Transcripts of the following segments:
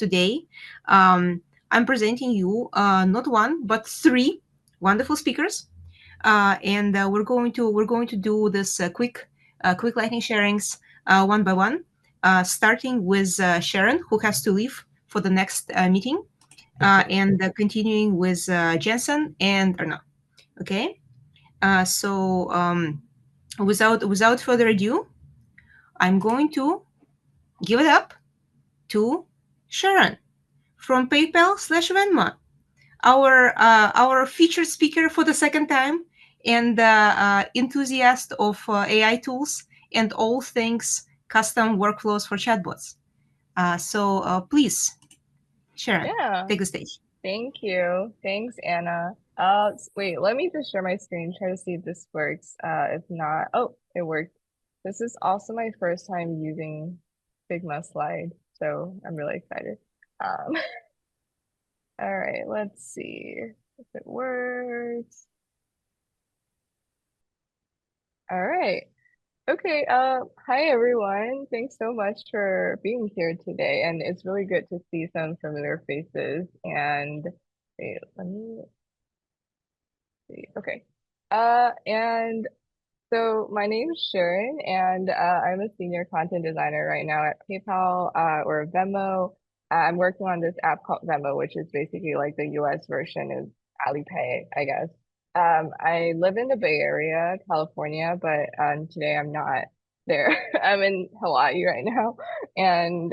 today. I'm presenting you not one but three wonderful speakers, and we're going to do this quick lightning sharings one by one, starting with Sharon, who has to leave for the next meeting, and continuing with Jensen and Arnaud. Okay, so without further ado, I'm going to give it up to Sharon from PayPal/Venmo, our featured speaker for the second time, and enthusiast of AI tools and all things custom workflows for chatbots. So please, Sharon, Yeah, take the stage. thank you. Thanks, Anna. Wait, let me just share my screen, try to see if this works. If not, oh, it worked. This is also my first time using Figma Slide, so I'm really excited. Um, all right, let's see if it works. All right. Okay, hi everyone. Thanks so much for being here today. And it's really good to see some familiar faces. And wait, let me see. Okay. And so my name is Sharon, and I'm a senior content designer right now at PayPal or Venmo. I'm working on this app called Venmo, which is basically like the US version of Alipay, I guess. I live in the Bay Area, California, but today I'm not there. I'm in Hawaii right now. And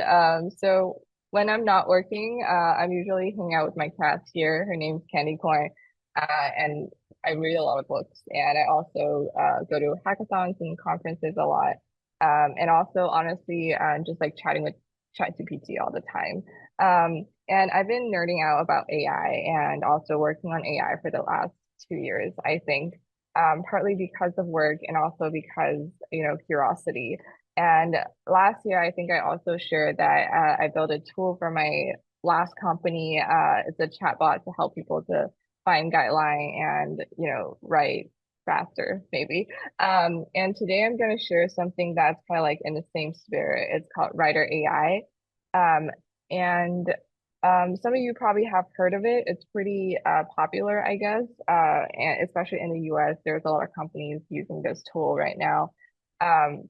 so when I'm not working, I'm usually hanging out with my cats here. Her name's Candy Corn. And I read a lot of books, and I also go to hackathons and conferences a lot. And also, honestly, just like chatting with ChatGPT all the time. And I've been nerding out about AI and also working on AI for the last 2 years, I think, partly because of work and also because, curiosity. And last year, I think I also shared that I built a tool for my last company. It's a chatbot to help people to find guideline and write faster maybe. And today I'm going to share something that's kind of like in the same spirit. It's called Writer AI. And some of you probably have heard of it. It's pretty popular, I guess, and especially in the US. There's a lot of companies using this tool right now.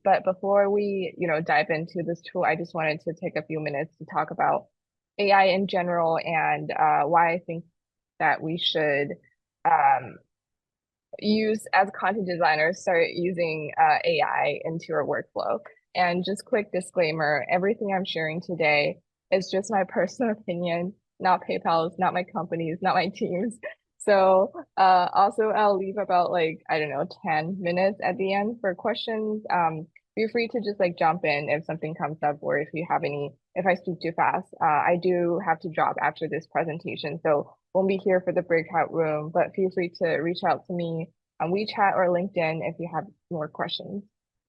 But before we dive into this tool, I just wanted to take a few minutes to talk about AI in general and why I think that we should um, use as content designers, start using AI into our workflow. And just quick disclaimer, everything I'm sharing today is just my personal opinion, not PayPal's, not my company's, not my team's. So also I'll leave about like, I don't know, 10 minutes at the end for questions. Feel free to just like jump in if something comes up or if you have any, if I speak too fast. I do have to drop after this presentation. So won't be here for the breakout room, but feel free to reach out to me on WeChat or LinkedIn if you have more questions.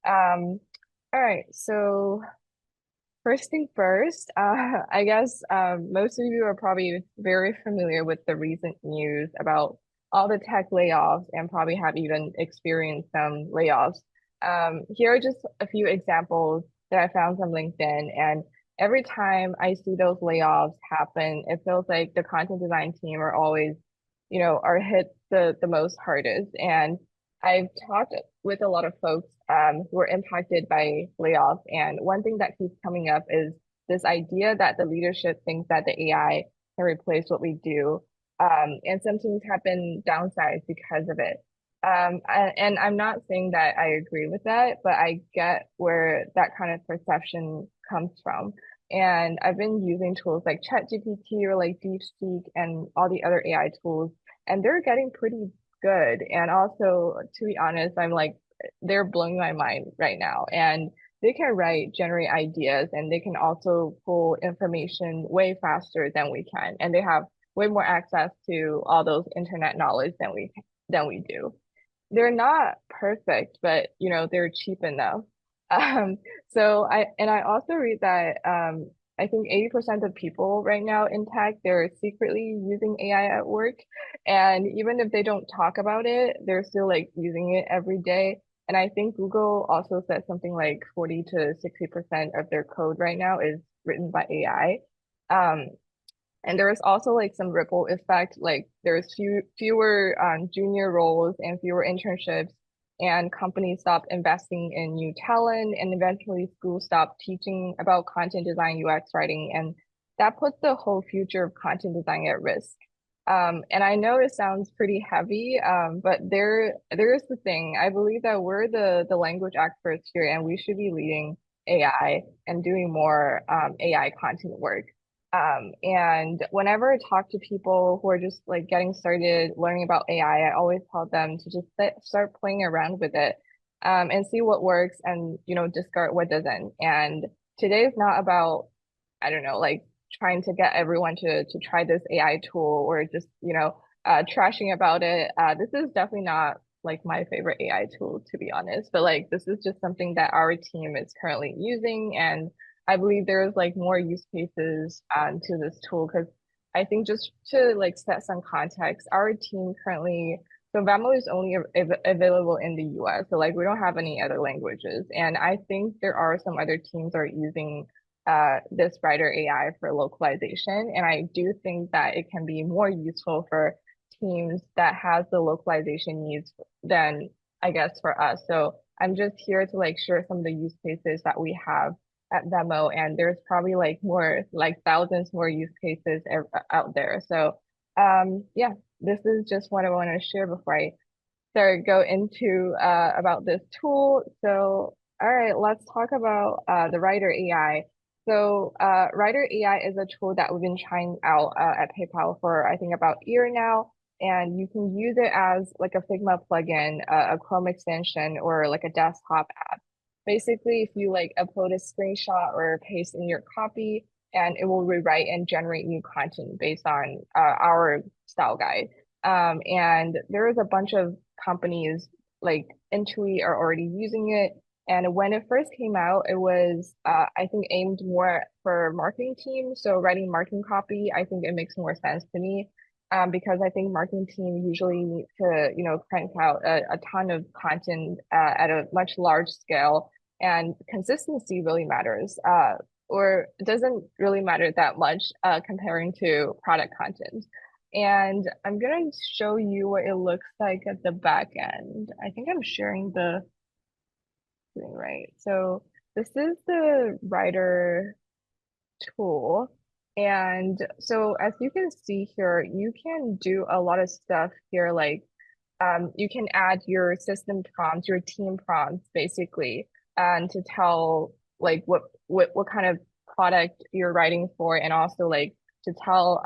All right, so first thing first, I guess most of you are probably very familiar with the recent news about all the tech layoffs and probably have even experienced some layoffs. Here are just a few examples that I found from LinkedIn. And every time I see those layoffs happen, it feels like the content design team are always, are hit the most hardest. And I've talked with a lot of folks who are impacted by layoffs, and one thing that keeps coming up is this idea that the leadership thinks that the AI can replace what we do, and some teams have been downsized because of it. And I'm not saying that I agree with that, but I get where that kind of perception comes from. And I've been using tools like ChatGPT or like DeepSeek and all the other AI tools, and they're getting pretty good. And also, to be honest, I'm like, they're blowing my mind right now. And they can generate ideas, and they can also pull information way faster than we can. And they have way more access to all those internet knowledge than we do. They're not perfect, but they're cheap enough. Um, I also read that I think 80% of people right now in tech, they're secretly using AI at work. And even if they don't talk about it, they're still like using it every day. And I think Google also said something like 40 to 60% of their code right now is written by AI. Um, and there is also like some ripple effect, like there's fewer junior roles and fewer internships, and companies stop investing in new talent, and eventually schools stop teaching about content design, UX writing, and that puts the whole future of content design at risk. And I know it sounds pretty heavy, but there is the thing. I believe that we're the language experts here, and we should be leading AI and doing more AI content work. And whenever I talk to people who are just like getting started learning about AI, I always tell them to just start playing around with it, and see what works and, discard what doesn't. And today is not about, I don't know, like trying to get everyone to try this AI tool or just, trashing about it. This is definitely not like my favorite AI tool, to be honest, but like this is just something that our team is currently using, and I believe there's like more use cases to this tool because I think just to like set some context, our team currently, so Venmo is only available in the US, so like we don't have any other languages, and I think there are some other teams are using this writer AI for localization, and I do think that it can be more useful for teams that has the localization needs than I guess for us. So I'm just here to like share some of the use cases that we have at Venmo, and there's probably like more like thousands more use cases out there. So yeah, this is just what I want to share before I start go into about this tool. So all right, let's talk about the Writer AI. So Writer AI is a tool that we've been trying out at PayPal for I think about a year now. And you can use it as like a Figma plugin, a Chrome extension, or like a desktop app. Basically, if you like upload a screenshot or paste in your copy, and it will rewrite and generate new content based on our style guide. And there is a bunch of companies like Intuit are already using it. And when it first came out, it was I think aimed more for marketing teams. So writing marketing copy, I think it makes more sense to me. Because I think marketing team usually need to, crank out a ton of content at a much large scale, and consistency really matters. Or it doesn't really matter that much comparing to product content. And I'm gonna show you what it looks like at the back end. I think I'm sharing the screen right. So this is the writer tool. And so as you can see here, you can do a lot of stuff here, like you can add your system prompts, your team prompts, basically, and to tell like what kind of product you're writing for, and also like to tell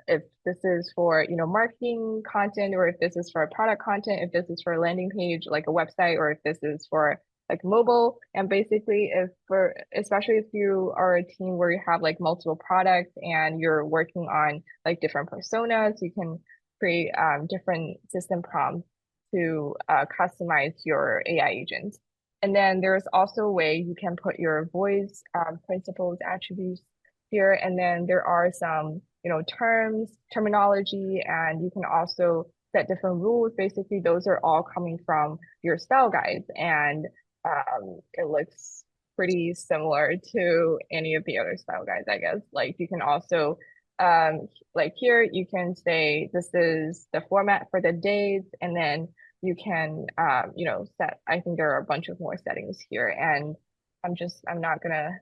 if this is for marketing content, or if this is for product content, if this is for a landing page like a website, or if this is for like mobile. And basically, if for especially if you are a team where you have like multiple products and you're working on like different personas, you can create different system prompts to customize your AI agent. And then there's also a way you can put your voice principles, attributes here. And then there are some, terminology, and you can also set different rules. Basically, those are all coming from your style guides, and it looks pretty similar to any of the other style guides, I guess. Like you can also like here you can say this is the format for the days, and then you can set, I think there are a bunch of more settings here, and I'm not gonna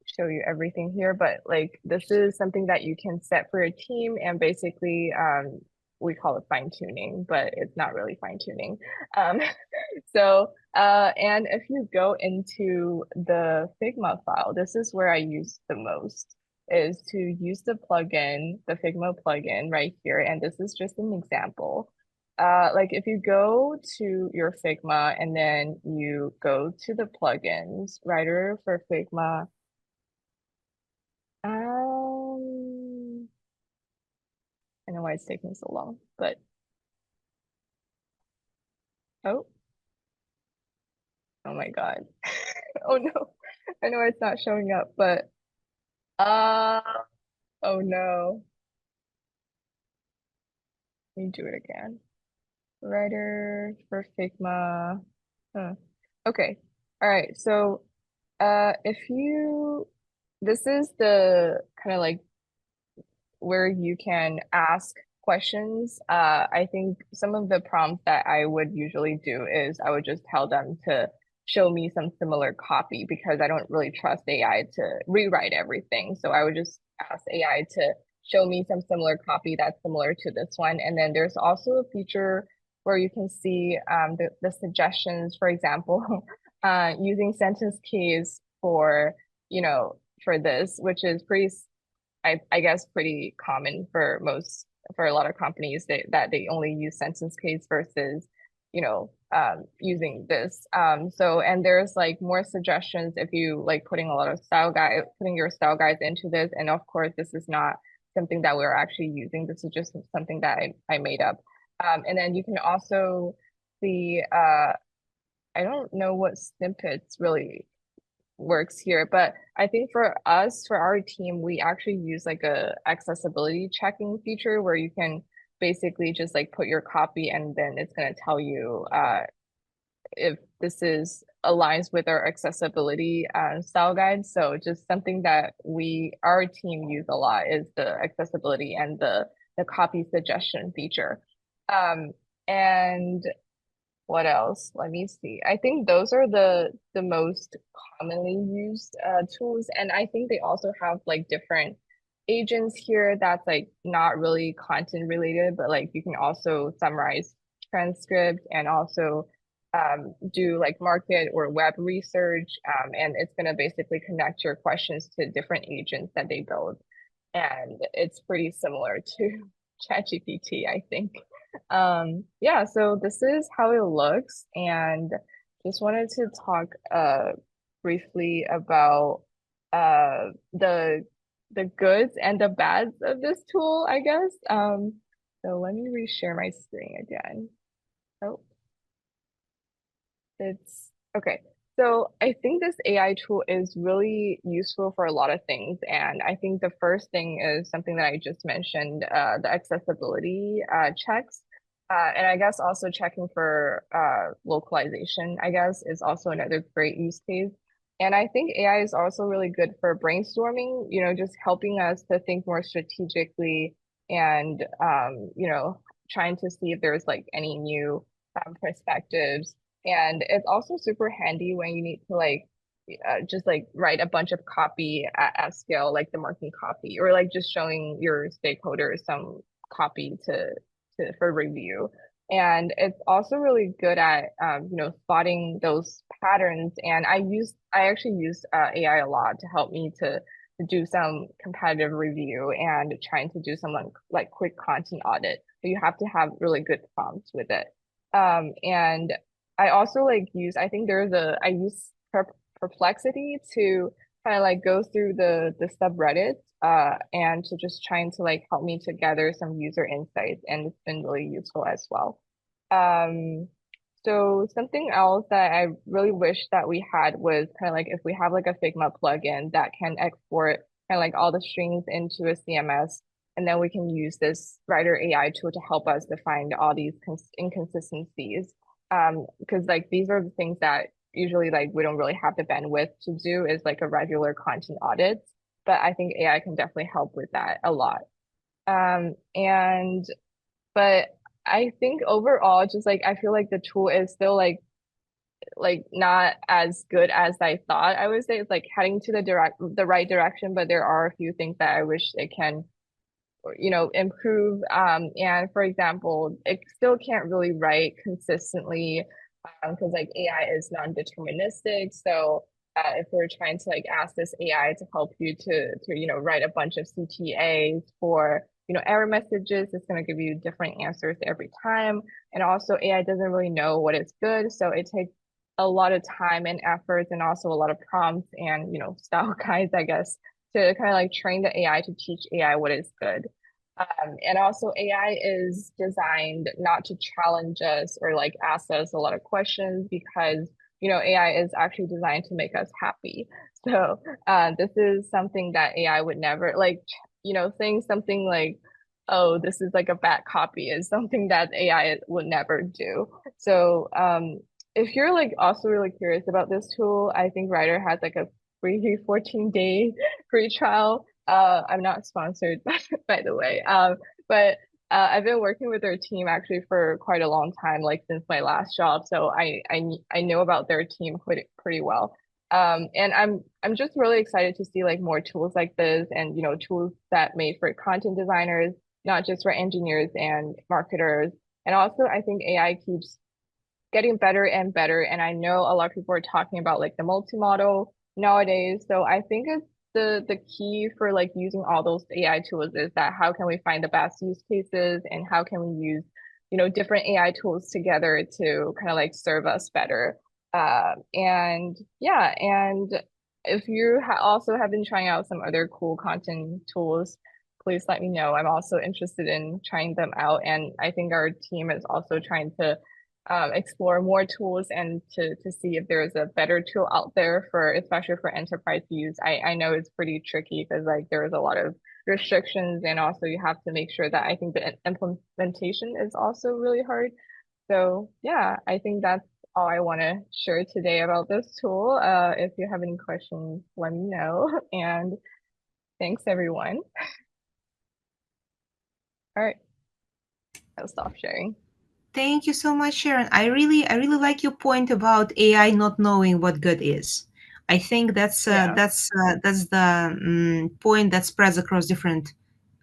show you everything here, but like this is something that you can set for a team, and basically we call it fine tuning, but it's not really fine tuning. Um, so and if you go into the Figma file, this is where I use the most, is to use the plugin, the Figma plugin right here. And this is just an example. Like if you go to your Figma and then you go to the plugins, writer for Figma, I know why it's taking so long, but oh, oh my God. Oh no. I know it's not showing up, but uh oh no. Let me do it again. Writer for Figma. Huh. Okay. All right. So if you this is the kind of like where you can ask questions. I think some of the prompts that I would usually do is I would just tell them to show me some similar copy because I don't really trust AI to rewrite everything. So I would just ask AI to show me some similar copy that's similar to this one. And then there's also a feature where you can see the suggestions, for example, using sentence keys for, for this, which is pretty, I guess, pretty common for for a lot of companies that they only use sentence keys versus, using this. So, and there's like more suggestions if you like putting your style guides into this. And of course, this is not something that we're actually using. This is just something that I made up. And then you can also see, I don't know what snippets really works here, but I think for us, for our team, we actually use like a accessibility checking feature where you can basically just like put your copy and then it's going to tell you if this is aligns with our accessibility style guide. So just something that our team use a lot is the accessibility and the copy suggestion feature. And what else? Let me see. I think those are the most commonly used tools, and I think they also have like different agents here that's like not really content related, but like you can also summarize transcript and also do like market or web research, and it's gonna basically connect your questions to different agents that they build, and it's pretty similar to ChatGPT, I think. Yeah, so this is how it looks, and just wanted to talk briefly about the goods and the bads of this tool, I guess. So let me reshare my screen again. Oh, it's okay. So I think this AI tool is really useful for a lot of things. And I think the first thing is something that I just mentioned, the accessibility checks. And I guess also checking for localization, I guess, is also another great use case. And I think AI is also really good for brainstorming, just helping us to think more strategically and, trying to see if there's like any new perspectives, and it's also super handy when you need to like just like write a bunch of copy at scale, like the marketing copy, or like just showing your stakeholders some copy to for review. And it's also really good at spotting those patterns. And I actually use AI a lot to help me to do some competitive review and trying to do some like quick content audit. But you have to have really good prompts with it. And I also like I think I use Perplexity to kind of like go through the subreddits and to just trying to like help me to gather some user insights, and it's been really useful as well. Um, so something else that I really wish that we had was kind of like if we have like a Figma plugin that can export kind of like all the strings into a CMS, and then we can use this writer AI tool to help us to find all these inconsistencies. Because like these are the things that usually like we don't really have the bandwidth to do is like a regular content audit, but I think AI can definitely help with that a lot. And but I think overall, just like I feel like the tool is still like not as good as I thought. I would say it's like heading to the right direction, but there are a few things that I wish it can improve. And for example, it still can't really write consistently because like AI is non-deterministic. So if we're trying to like ask this AI to help you to write a bunch of CTAs for error messages, it's going to give you different answers every time. And also AI doesn't really know what is good, so it takes a lot of time and effort and also a lot of prompts and style guides, I guess, to kind of like train the AI to teach AI what is good. And also AI is designed not to challenge us or like ask us a lot of questions because, AI is actually designed to make us happy. So this is something that AI would never like, saying something like, oh, this is like a bad copy is something that AI would never do. So if you're like also really curious about this tool, I think Writer has like a free 14-day free trial I'm not sponsored by the way. But I've been working with their team actually for quite a long time, like since my last job. So I know about their team pretty well. And I'm just really excited to see like more tools like this, and tools that made for content designers, not just for engineers and marketers. And also, I think AI keeps getting better and better. And I know a lot of people are talking about like the multimodal nowadays. So I think it's the key for like using all those AI tools is that how can we find the best use cases, and how can we use, different AI tools together to kind of like serve us better. And yeah, and if you also have been trying out some other cool content tools, please let me know. I'm also interested in trying them out. And I think our team is also trying to explore more tools, and to see if there's a better tool out there for, especially for enterprise use. I know it's pretty tricky because like there's a lot of restrictions, and also you have to make sure that, I think the implementation is also really hard. So yeah, I think that's all I want to share today about this tool. If you have any questions, let me know. And thanks everyone. All right, I'll stop sharing. Thank you so much, Sharon. I really like your point about AI not knowing what good is. I think Yeah, that's the point that spreads across different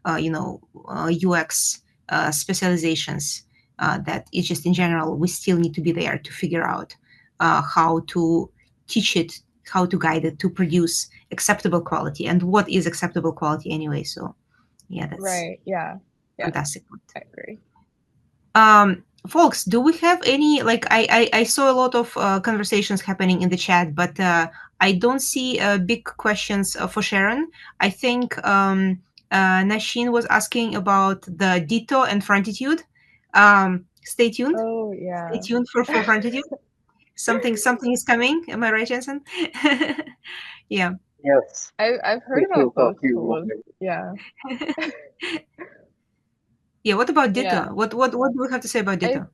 UX specializations. That it's just in general we still need to be there to figure out how to teach it, how to guide it to produce acceptable quality, and what is acceptable quality anyway. So yeah, that's right. Yeah, yeah, fantastic. I agree. Folks, do we have any like I saw a lot of conversations happening in the chat, but I don't see big questions for Sharon. I think Nashin was asking about the Ditto and Frontitude. Stay tuned. Oh Stay yeah. tuned for Frontitude. Something is coming. Am I right, Jensen? Yeah. Yes, I've heard we can about talk both you tools. already. Yeah. Yeah. What about Yeah. Ditto? What do we have to say about I Ditto?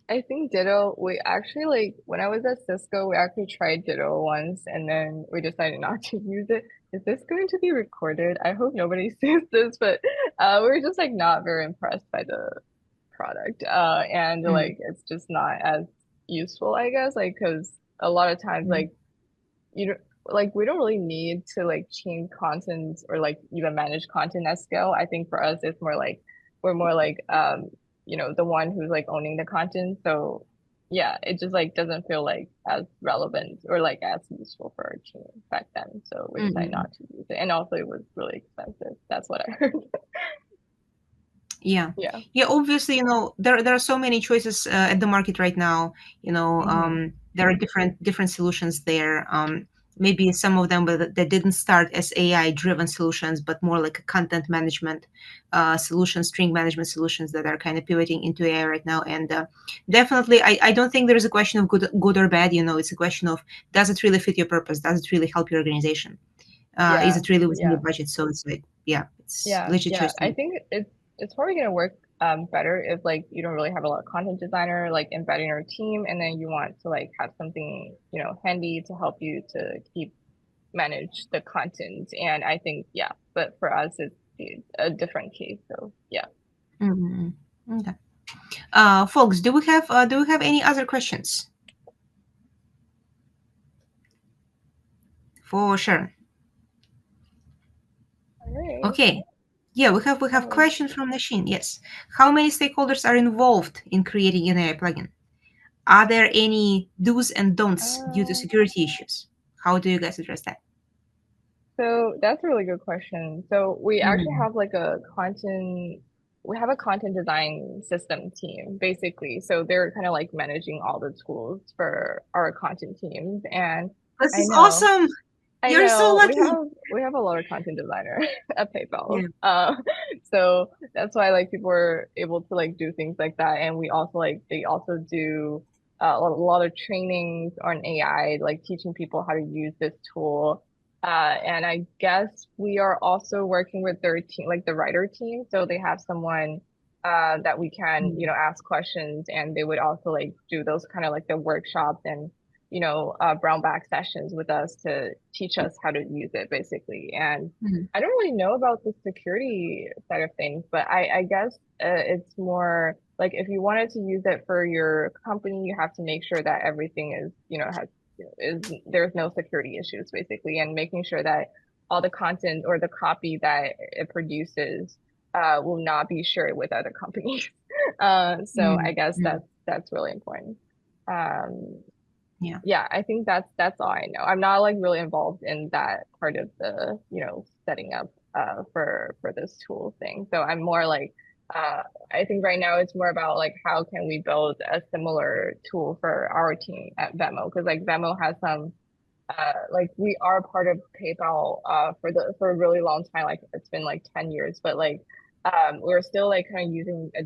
I think Ditto, we actually like when I was at Cisco, we actually tried Ditto once, and then we decided not to use it. Is this going to be recorded? I hope nobody sees this, but we were just like not very impressed by the product. And Mm, like it's just not as useful, I guess, like because a lot of times mm, like you don't like we don't really need to like change content or like even manage content at scale. I think for us it's more like we're more like the one who's like owning the content. So yeah, it just like doesn't feel like as relevant or like as useful for our team back then. So we mm, decided mm. not to use it. And also it was really expensive. That's what I heard. Yeah. Yeah. Yeah, obviously, there are so many choices at the market right now. Hmm. There are different solutions there. Maybe some of them that didn't start as AI-driven solutions, but more like a content management solutions, string management solutions that are kind of pivoting into AI right now. And definitely, I don't think there is a question of good or bad. It's a question of, does it really fit your purpose? Does it really help your organization? Is Yeah. it really within your Yeah. budget? So it's like, yeah, it's Yeah, legit yeah. choice to I make. think it's probably gonna work better if like you don't really have a lot of content designer like embedding your team, and then you want to like have something, handy to help you to keep manage the content. And I think yeah, but for us it's a different case. So yeah. Mhm. Okay. Folks, do we have any other questions for Sharon? All right. Okay. Yeah, we have Oh, question from Nashin. Yes. How many stakeholders are involved in creating an AI plugin? Are there any do's and don'ts due to uh, security issues? How do you guys address that? so that's a really good question. So we actually Mm, have like we have a content design system team basically. So they're kind of like managing all the tools for our content teams. And this I is know, awesome. I You're so know lucky. we have a lot of content designer at PayPal. Yeah. So that's why like people were able to like do things like that. And we also like they also do a lot of trainings on AI, like teaching people how to use this tool. And I guess we are also working with their team, like the writer team. So they have someone that we can, Mm, ask questions, and they would also like do those kind of like the workshops and brown bag sessions with us to teach us how to use it basically. And Mhm. I don't really know about the security side of things, but I guess it's more like if you wanted to use it for your company, you have to make sure that everything is, has is there's no security issues basically, and making sure that all the content or the copy that it produces will not be shared with other companies. So I Mhm. guess Mhm. that's really important. Um, Yeah. yeah, I think that's all I know. I'm not like really involved in that part of the, setting up for this tool thing. So I'm more like uh I think right now it's more about like how can we build a similar tool for our team at Venmo, because like Venmo has some like we are part of PayPal for a really long time, like it's been like 10 years, but like we're still like kind of using a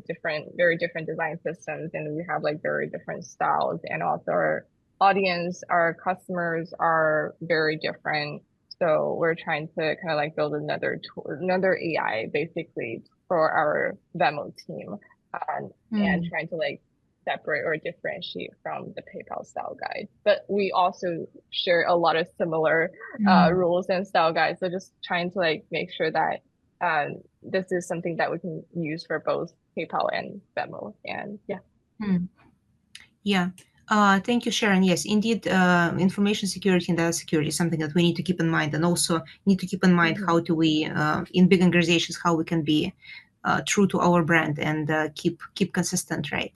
very different design systems, and we have like very different styles, and also our audience, our customers are very different. So we're trying to kind of like build another tool, another AI basically for our Venmo team, and Mm. trying to like separate or differentiate from the PayPal style guide. But we also share a lot of similar Mm. rules and style guides. So just trying to like make sure that this is something that we can use for both PayPal and Venmo. And yeah. Mm. Yeah. Thank you, Sharon. Yes, indeed, information security and data security is something that we need to keep in mind, and also need to keep in mind Hmm. how do we, in big organizations, how we can be true to our brand and keep consistent, right?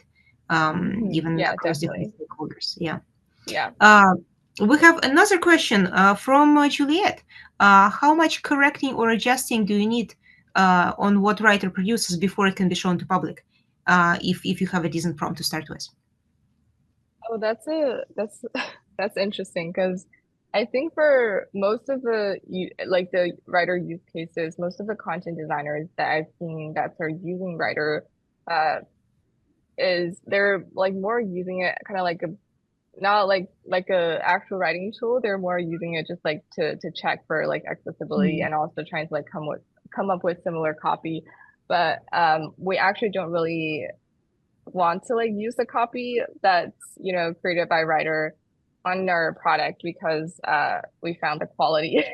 Hmm. Even Yeah, across different definitely. stakeholders. Yeah. Yeah. Uh, we have another question from Juliet. How much correcting or adjusting do you need on what writer produces before it can be shown to public? If you have a decent prompt to start with. Oh, that's that's interesting because I think for most of like the writer use cases, most of the content designers that I've seen that are using writer uh is they're like more using it kind of like a not like a actual writing tool. They're more using it just like to check for like accessibility, Mm. and also trying to like come up with similar copy. But we actually don't really want to like use the copy that's created by writer on our product, because we found the quality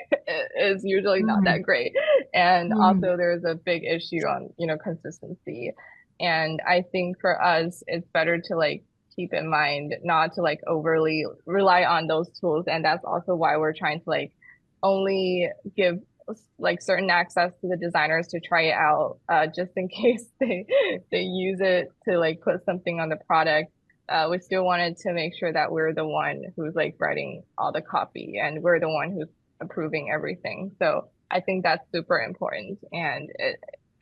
is usually not Mm. that great, and Mm. also there's a big issue on consistency. And I think for us it's better to like keep in mind not to like overly rely on those tools, and that's also why we're trying to like only give like certain access to the designers to try it out, just in case they use it to like put something on the product. We still wanted to make sure that we're the one who's like writing all the copy, and we're the one who's approving everything. So I think that's super important. And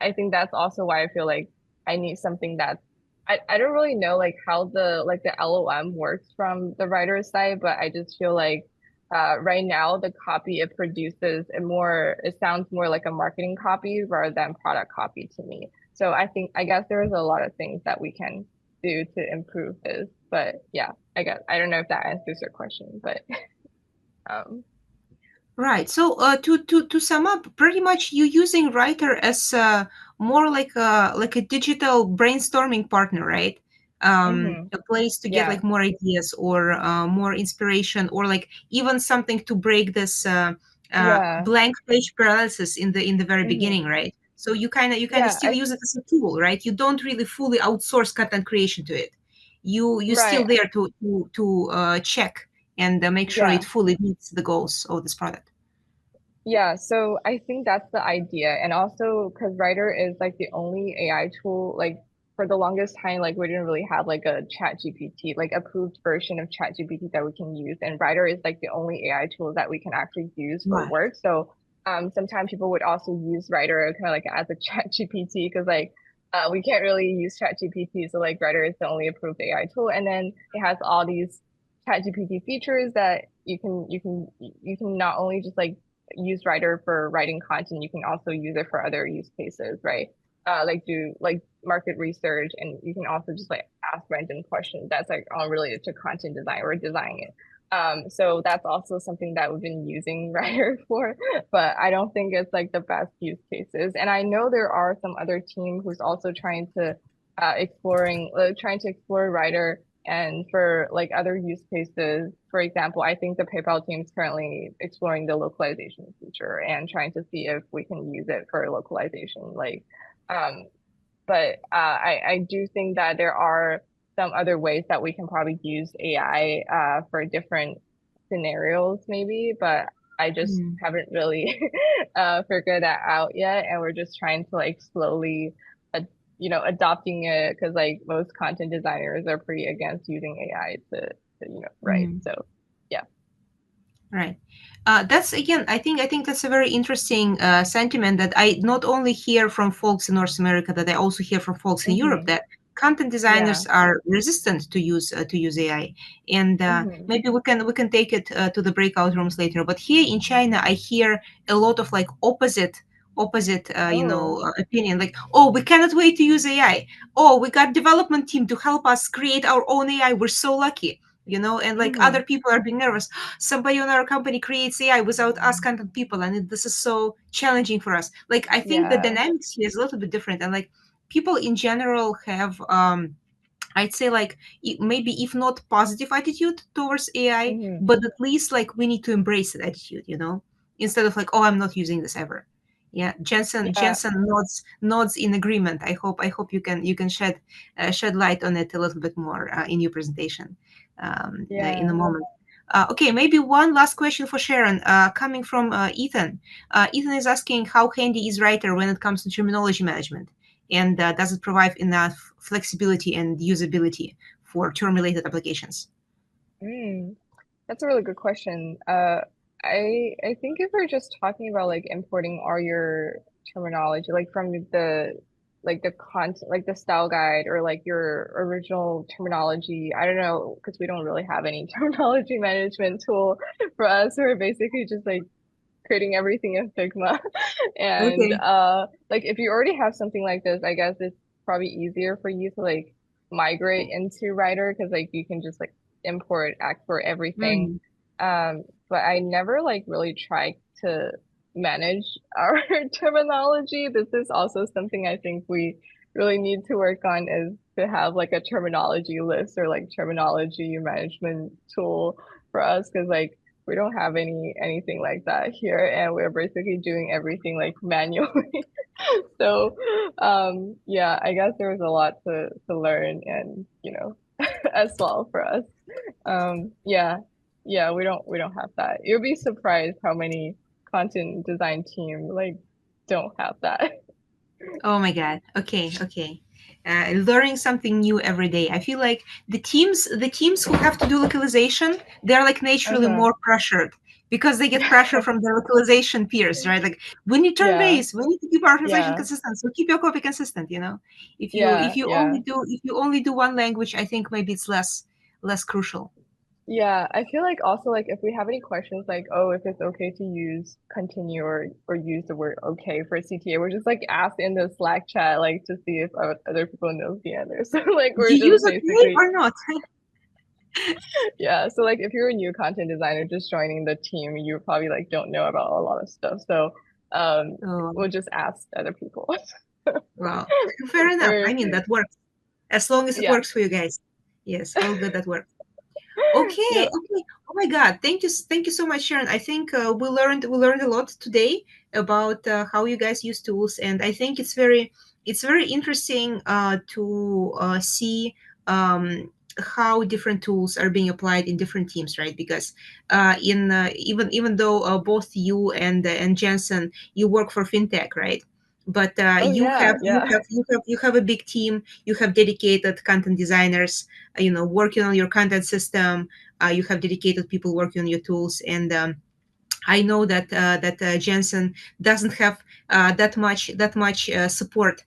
I think that's also why I feel like I need something that's I don't really know like how the LOM works from the writer's side, but I just feel like right now the copy it produces it sounds more like a marketing copy rather than product copy to me. So I guess there's a lot of things that we can do to improve this. But yeah, I don't know if that answers your question, but um Right. So to sum up, pretty much you using Writer as more like a digital brainstorming partner, right? mhm. A place to get Yeah. like more ideas or more inspiration, or like even something to break this Yeah. blank page paralysis in the very Mhm. beginning, right? So you kind of Yeah, still use it as a tool, right? You don't really fully outsource content creation to it. You still right. there to check and make sure it Yeah. fully meets the goals of this product. Yeah, so I think that's the idea. And also because Writer is like the only AI tool, like for the longest time, like we didn't really have like a chat GPT, like approved version of chat GPT that we can use. And Writer is like the only AI tool that we can actually use for Right. work. So sometimes people would also use Writer kind of like as a chat GPT, because like we can't really use chat GPT. So like Writer is the only approved AI tool. And then it has all these chat GPT features that you can not only just like use Writer for writing content, you can also use it for other use cases, right? Like do like market research, and you can also just like ask random questions that's like all related to content design or designing it. So that's also something that we've been using Writer for, but I don't think it's like the best use cases. And I know there are some other team who's also trying to explore Writer And for like other use cases, for example, I think the PayPal team is currently exploring the localization feature and trying to see if we can use it for localization. Um, but I do think that there are some other ways that we can probably use AI for different scenarios, maybe, but I just Mm, haven't really figured that out yet. And we're just trying to like slowly, uh, adopting it because like most content designers are pretty against using AI to write. mm. So yeah. Right. That's again. I think that's a very interesting sentiment that I not only hear from folks in North America, that I also hear from folks in Europe Hmm. that content Yeah. designers are resistant to use AI. And Hmm. maybe we can take it to the breakout rooms later. But here in China, I hear a lot of like opposite Oh, opinion, like, oh, we cannot wait to use AI. Oh, we got development team to help us create our own AI. We're so lucky. And like other hmm. people are being nervous, somebody on our company creates AI without us content people, and this is so challenging for us. Like I think the Yeah. dynamics here is a little bit different, and like people in general have, I'd say like maybe if not positive attitude towards AI, Hmm. but at least like we need to embrace that attitude, instead of like, oh, I'm not using this ever. Yeah, Jensen Yeah. Jensen nods in agreement. I hope you can shed light on it a little bit more in your presentation in a Yeah. moment. Okay, maybe one last question for Sharon, coming from Ethan. Ethan is asking how handy is Writer when it comes to terminology management, and does it provide enough flexibility and usability for term-related applications? Mm. That's a really good question. I think if we're just talking about like importing all your terminology, like from the content, like the style guide or like your original terminology, I don't know, because we don't really have any terminology management tool for us. We're basically just like creating everything in Figma. And Okay. like if you already have something like this, I guess it's probably easier for you to like migrate into Writer because like you can just like import, export everything. Mm. But I never like really tried to manage our terminology. This is also something I think we really need to work on is to have like a terminology list or like terminology management tool for us because like we don't have anything like that here, and we're basically doing everything like manually. So, yeah, I guess there was a lot to learn and as well for us. Yeah, yeah, we don't have that. You'll be surprised how many content design team like don't have that. Oh my God. Okay, okay. Learning something new every day. I feel like the teams who have to do localization, they're like naturally Uh-huh. more pressured because they get pressure from their localization peers, right? Like we need turn Yeah, base, we need to keep our translation yeah, consistent. So keep your copy consistent, If you if yeah, you only yeah. do if you only do one language, I think maybe it's less crucial. Yeah, I feel like also like if we have any questions like, oh, if it's okay to use continue or use the word okay for CTA, we're just like ask in the Slack chat like to see if other people know the answer. So like we're You use just okay basically or not? yeah. So like if you're a new content designer just joining the team, you probably like don't know about a lot of stuff. So um Oh, we'll just ask other people. well, fair enough. Or I mean, that works as long as it yeah. works for you guys. Yes, all good. That works. Okay, Yep. okay. Oh my God, thank you so much, Sharon. I think we learned a lot today about how you guys use tools, and I think it's very interesting to see how different tools are being applied in different teams, right? Because in even though both you and Jensen, you work for fintech, right? But Oh you yeah, have you yeah. have you have you have a big team. You have dedicated content designers, working on your content system. You have dedicated people working on your tools, and I know that Jensen doesn't have that much support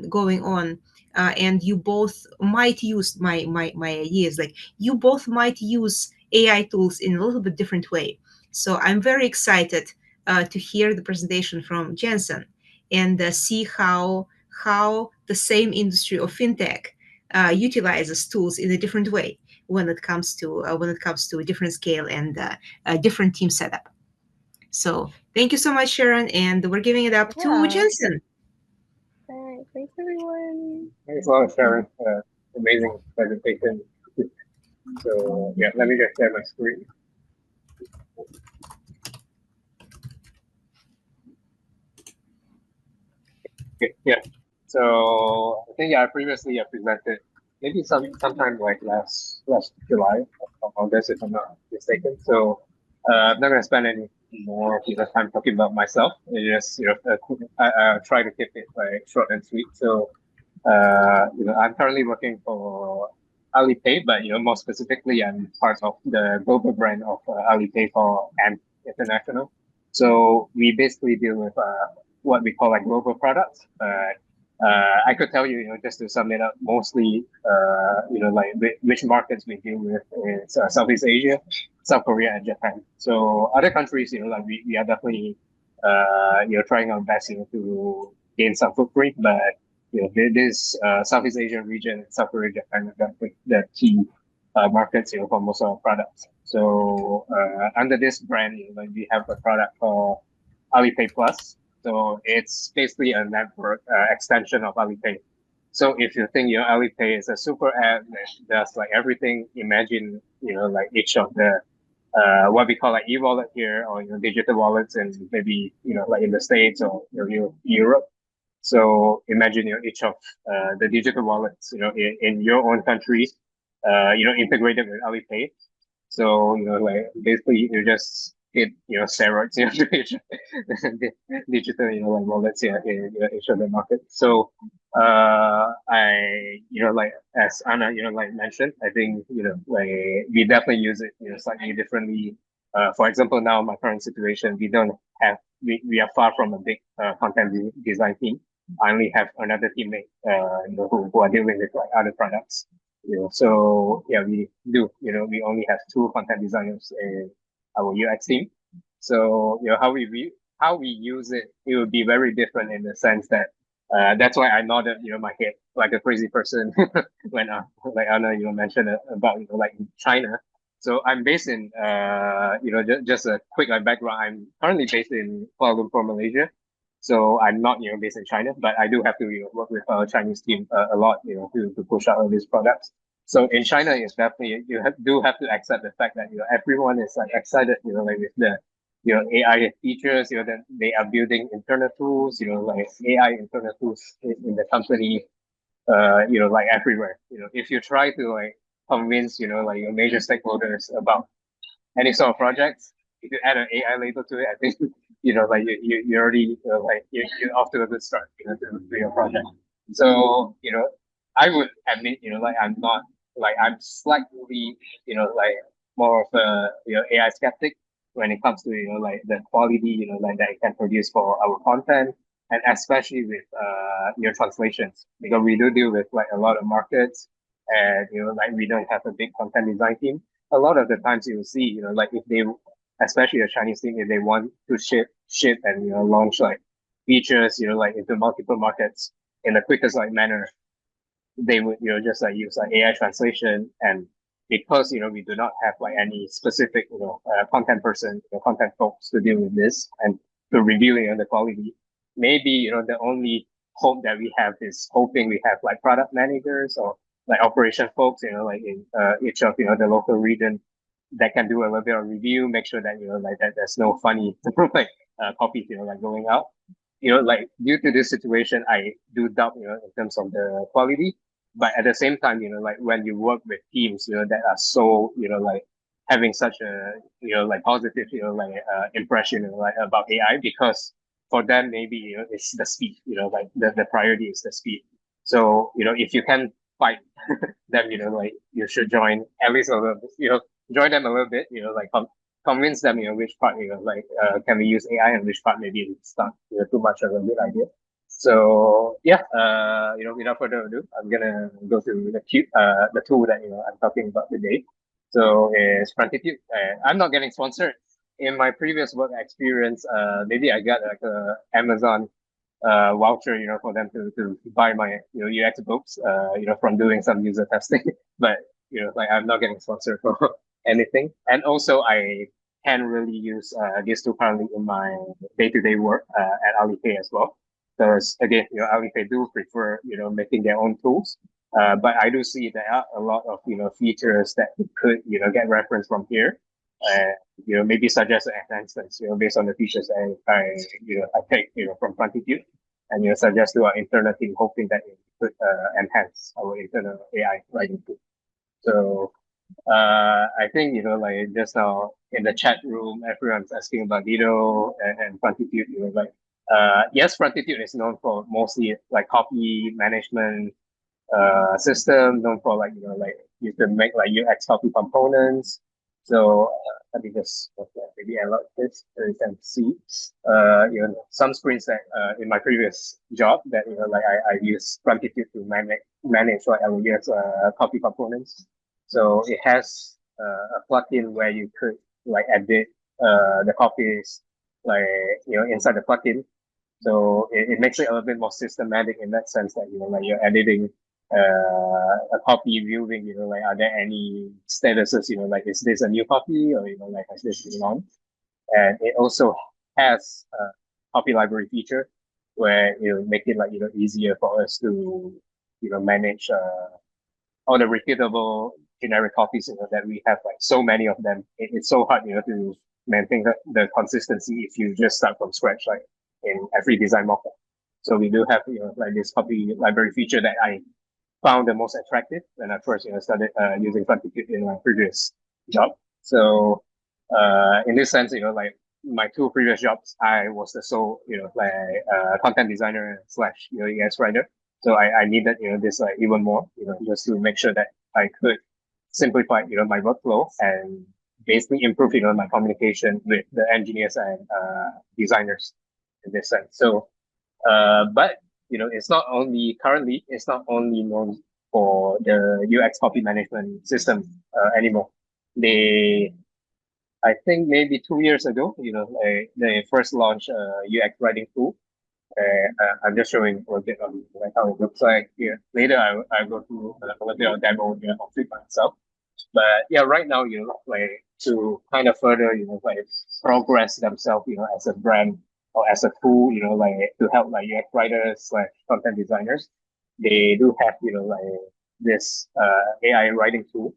going on, and you both might use my ideas. Like you both might use AI tools in a little bit different way. So I'm very excited to hear the presentation from Jensen and see how the same industry of fintech utilizes tools in a different way when it comes to a different scale and a different team setup. So thank you so much, Sharon, and we're giving it up to Yeah. Jensen. All right. Thanks everyone. Thanks a lot, Sharon. Amazing presentation. So yeah, let me just share my screen. Okay, yeah. So I think yeah, previously I presented maybe sometime like last July or August if I'm not mistaken. So I'm not gonna spend any more time talking about myself. It's just I try to keep it like short and sweet. So I'm currently working for Alipay, but more specifically, I'm part of the global brand of Alipay for Ant International. So we basically deal with what we call like global products. But I could tell you, just to sum it up, mostly, like which markets we deal with is Southeast Asia, South Korea, and Japan. So other countries, like we are definitely, trying our best, to gain some footprint, but this Southeast Asian region, South Korea, Japan, are definitely the key markets, for most of our products. So under this brand, like we have a product called Alipay Plus. So it's basically a network extension of Alipay. So if you think Alipay is a super app that does like everything, imagine like each of the what we call like e-wallet here, or digital wallets, and maybe like in the States or Europe. So imagine each of the digital wallets in your own country, integrated with Alipay. So, like basically you just hit, steroids, to digital, like wallets here in each of the market. So, like as Anna, like mentioned, I think, like we definitely use it, slightly differently. For example, now my current situation, we are far from a big content design team. I only have another teammate, who are dealing with like other products. So yeah, we do. We only have two content designers in our UX team. So how we use it, it would be very different in the sense that that's why I nodded, my head like a crazy person when like Anna, mentioned about like in China. So I'm based in just a quick like background. I'm currently based in Kuala Lumpur, Malaysia. So I'm not, based in China, but I do have to, work with our Chinese team a lot, to push out all these products. So in China, it's definitely do have to accept the fact that everyone is like excited, like with the AI features, that they are building internal tools, like AI internal tools in the company, like everywhere. If you try to like convince, like your major stakeholders about any sort of projects, if you add an AI label to it, I think like you already like you're off to a good start, to your project. So I would admit, like I'm not like I'm slightly, like more of a AI skeptic when it comes to like the quality, like that it can produce for our content, and especially with your translations, because we do deal with like a lot of markets, and like we don't have a big content design team. A lot of the times you will see, like if they, especially a Chinese team, if they want to ship and launch like features, like into multiple markets in the quickest like manner, they would just like use like AI translation. And because we do not have like any specific content person, content folks to deal with this and to review the quality, maybe the only hope that we have is hoping we have like product managers or like operation folks, like in each of the local region, that can do a little bit of review, make sure that like that there's no funny like copies like going out. Like due to this situation, I do doubt in terms of the quality. But at the same time, like when you work with teams that are so like having such a like positive like impression like about AI, because for them maybe it's the speed, like the priority is the speed. So if you can fight them, like you should join at least a little bit, join them a little bit, like convince them, which part, like can we use AI, and which part maybe it's not too much of a good idea. So yeah, without further ado, I'm gonna go to the tool that I'm talking about today. So it's Frontitude. I'm not getting sponsored. In my previous work experience, maybe I got like a Amazon voucher, for them to buy my UX books, from doing some user testing. But like I'm not getting sponsored for anything. And also I can really use this tool currently in my day-to-day work at Alipay as well. because again, Alipay do prefer, making their own tools. But I do see there are a lot of, features that could, get reference from here. And, maybe suggest enhancements, based on the features I take, from Frontitude and, suggest to our internal team, hoping that it could enhance our internal AI writing tool. So, I think, like just now in the chat room, everyone's asking about Lido and Frontitude, yes, Frontitude is known for mostly like copy management system, known for like you can make like UX copy components. So let me just maybe unlock this so you can see some screens that in my previous job that like I use Frontitude to manage like our UX copy components. So it has a plugin where you could like edit the copies like inside the plugin. So it makes it a little bit more systematic in that sense that like you're editing a copy viewing, like are there any statuses, like is this a new copy or like has this been on? And it also has a copy library feature where make it like easier for us to manage all the repeatable generic copies that we have, like so many of them. It's so hard to maintain the consistency if you just start from scratch like in every design mockup. So we do have like this copy library feature that I found the most attractive when I first started using Frontitude in my previous job. So in this sense, like my two previous jobs, I was the sole like content designer slash UX writer. So I needed this even more just to make sure that I could simplify my workflow and basically improve my communication with the engineers and designers in this sense. So but it's not only currently, it's not only known for the UX copy management system anymore. I think maybe 2 years ago, they first launched a UX writing tool. I'm just showing a bit on like how it looks like here. Later, I go through a little bit of demo of Figma itself. But yeah, right now, like to kind of further, like progress themselves, as a brand or as a tool, like to help like UX writers, like content designers, they do have, like this AI writing tool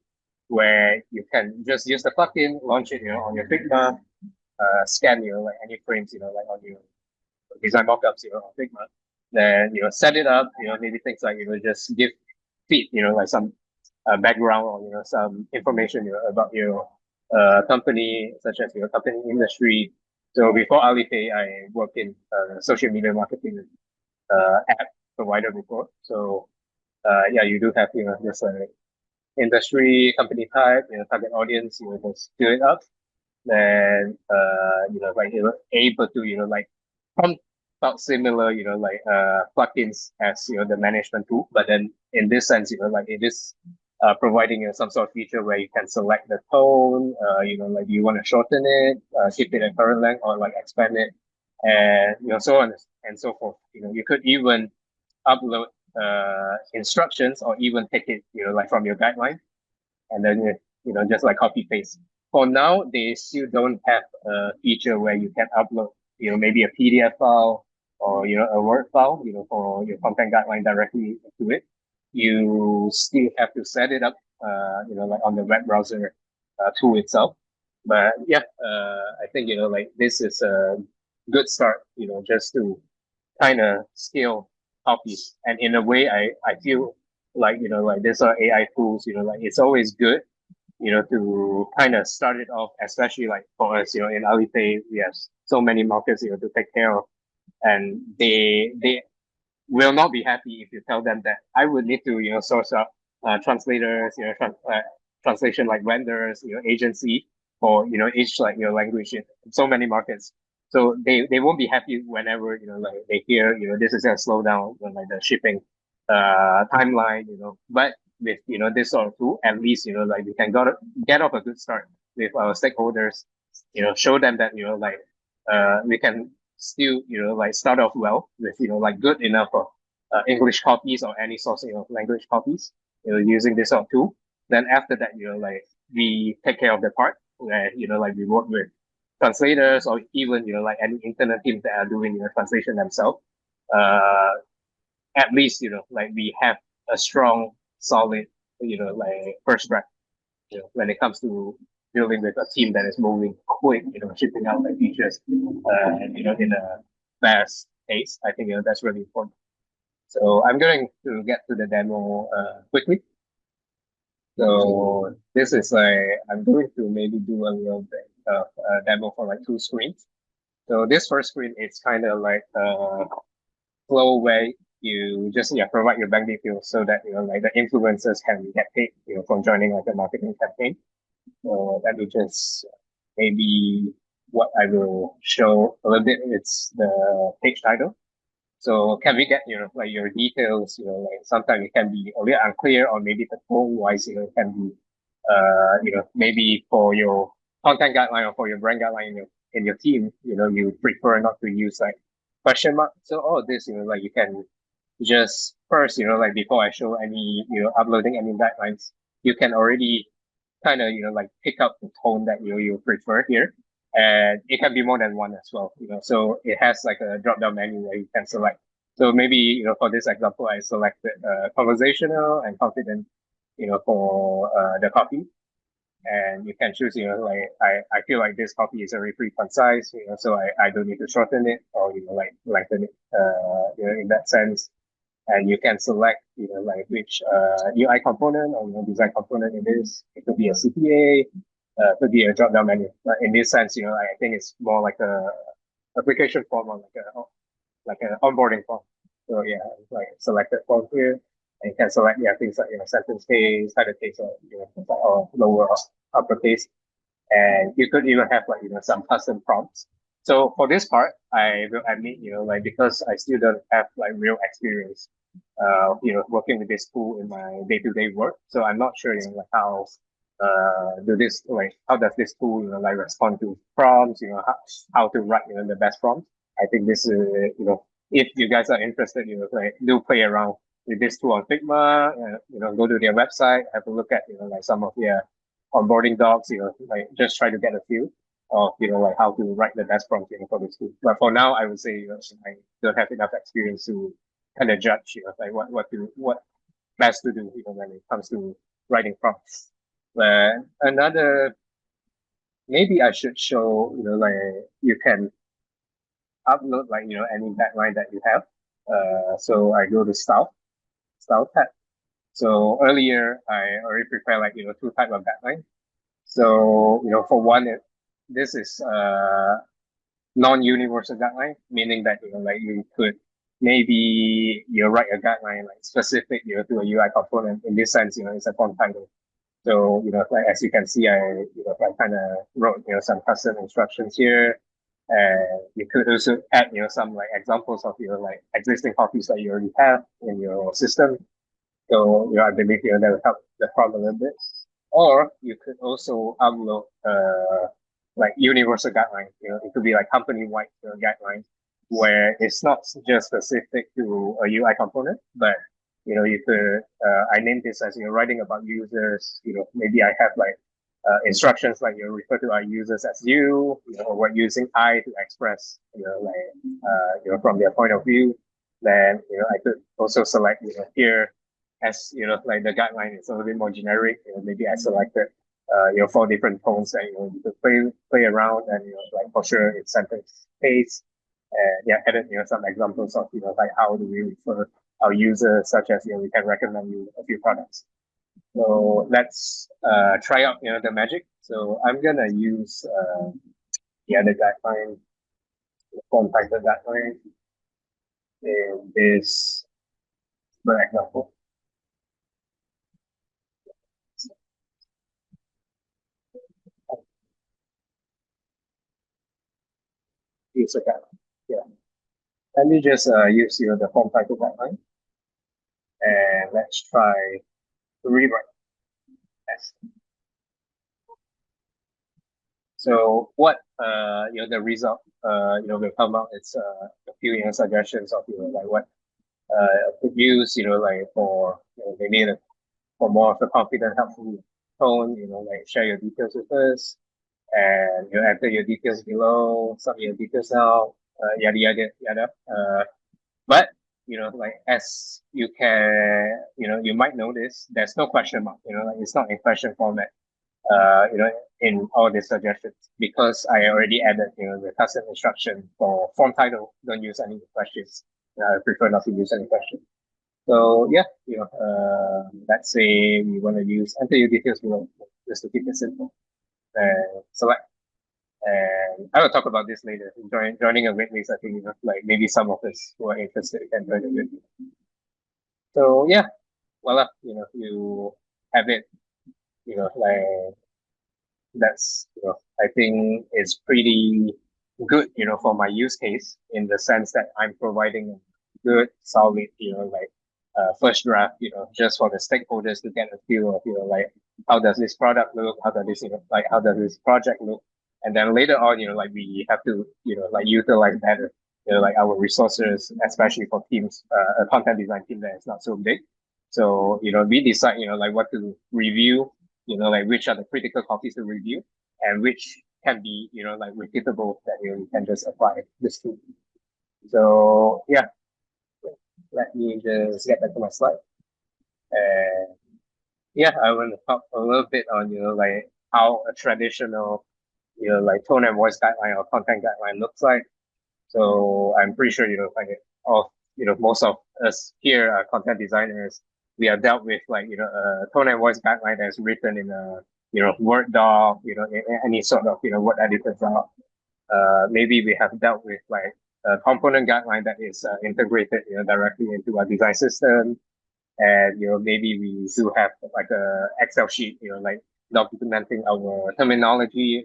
where you can just use the plugin, launch it, on your Figma, scan, like any frames, like on your design mockups, on Figma, then, set it up, maybe things like, just feed, like some background or some information about your company, such as your company industry. So before Alipay, I worked in social media marketing app provider before. So yeah, you do have this industry, company type, target audience. Just do it up. Then like able to like prompt out similar like plugins as the management tool, but then in this sense like it is providing some sort of feature where you can select the tone, like you want to shorten it, keep it at current length, or like expand it, and so on and so forth. You could even upload instructions or even take it like from your guideline, and then just like copy paste. For now, they still don't have a feature where you can upload maybe a PDF file or a Word file for your content guideline directly to it. You still have to set it up like on the web browser tool itself. But yeah, I think like this is a good start just to kind of scale copies. And in a way, I feel like like these are AI tools like it's always good to kind of start it off, especially like for us in Alipay, we have so many markets to take care of, and they will not be happy if you tell them that I would need to source up translators, translation like vendors, agency for each like language in so many markets. So they won't be happy whenever like they hear this is gonna slow down like the shipping timeline. But with this sort of tool, at least like we can get off a good start with our stakeholders. Show them that like we can still like start off well with like good enough of English copies or any sourcing of language copies using this sort of tool. Then after that like we take care of the part where like we work with translators or even like any internal teams that are doing translation themselves. at least like we have a strong, solid, like first draft. When it comes to dealing with a team that is moving quick, shipping out like features, in a fast pace. I think that's really important. So I'm going to get to the demo quickly. So this is I'm going to maybe do a little bit of a demo for like two screens. So this first screen, it's kind of like a flow where you just provide your bank details so that like the influencers can get paid from joining like a marketing campaign. So let me just maybe what I will show a little bit. It's the page title. So can we get like your details? Like sometimes it can be a little unclear, or maybe the tone wise, it can be maybe for your content guideline or for your brand guideline in your team, you prefer not to use like question mark. So all of this, like you can just first, like before I show any, uploading any guidelines, you can already kind of, like pick up the tone that you prefer here. And it can be more than one as well, so it has like a drop down menu where you can select. So maybe, for this example, I selected conversational and confident, for the copy. And you can choose, like I feel like this copy is already pretty concise, so I don't need to shorten it or, like lengthen it, in that sense. And you can select, like which UI component or design component it is. It could be a CPA, could be a drop-down menu. But in this sense, I think it's more like a application form or like an onboarding form. So yeah, like selected form here, and you can select things like sentence case, title case, or lower or uppercase. And you could even have like some custom prompts. So for this part, I will admit, like because I still don't have like real experience, working with this tool in my day-to-day work. So I'm not sure, like how does this tool, like respond to prompts, how to write, the best prompts. I think this is, if you guys are interested, like do play around with this tool on Figma, go to their website, have a look at, like some of their onboarding docs, like just try to get a feel of, like how to write the best prompt, for this tool. But for now, I would say, I don't have enough experience to kind of judge, like what best to do, when it comes to writing prompts. But another, maybe I should show, like you can upload like, any backline that you have. So I go to style tab. So earlier I already prepared like, two type of backline. So, for one, this is non-universal guideline, meaning that, like you could maybe you write a guideline like specific, to a UI component. In this sense, it's a font title. So, like as you can see, I kind of wrote, some custom instructions here. And you could also add, some like examples of your like existing copies that you already have in your system. So, I believe, that will help the problem a little bit. Or you could also upload like universal guidelines. It could be like company-wide guidelines where it's not just specific to a UI component, but you could I named this as writing about users. Maybe I have like instructions like refer to our users as or we're using I to express from their point of view. Then I could also select here as like the guideline is a little bit more generic. Maybe I selected 4 different tones that you could play around, and like for sure it's sentence pace, and added some examples of like how do we refer our users, such as we can recommend you a few products. So let's try out the magic. So I'm gonna use the other guideline, the form title guideline in this for example. Use a guideline. Yeah. Let me just use the form title guideline, and let's try to rewrite. Yes. So what the result will come out. It's a few suggestions of like what could use like for maybe for more of the confident helpful tone, like share your details with us, and enter your details below, some of your details now, yada yada yada. But like as you can, you might notice there's no question mark. Like it's not in question format. In all these suggestions because I already added, the custom instruction for form title. Don't use any questions. I prefer not to use any questions. So yeah, let's say we want to use enter your details below just to keep it simple. And select. And I will talk about this later. Joining a wait list, I think, like maybe some of us who are interested can join the wait list. So yeah, voila, you have it, like that's I think it's pretty good for my use case in the sense that I'm providing a good solid like first draft just for the stakeholders to get a feel of like how does this product look, how does this like how does this project look, and then later on like we have to like utilize better like our resources, especially for teams, a content design team that is not so big. So we decide like what to review, like which are the critical copies to review and which can be, like repeatable that you can just apply this to. So yeah, let me just get back to my slide. And yeah, I want to talk a little bit on, like how a traditional, like tone and voice guideline or content guideline looks like. So I'm pretty sure, like of, most of us here are content designers. We are dealt with like, a tone and voice guideline that's written in a, Word doc, any sort of, Word editor doc. Maybe we have dealt with like a component guideline that is integrated, directly into our design system. And, maybe we do have like a Excel sheet, like documenting our terminology.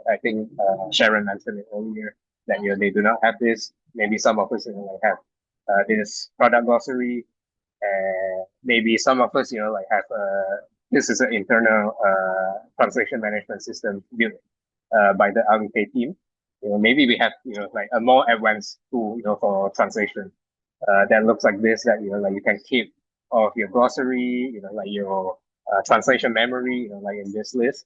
I think Sharon mentioned it earlier that, they do not have this. Maybe some of us, like have this product glossary. And maybe some of us, like have this is an internal translation management system built by the Alipay team. Maybe we have, like a more advanced tool, for translation that looks like this, that, like you can keep all of your glossary, like your translation memory, like in this list.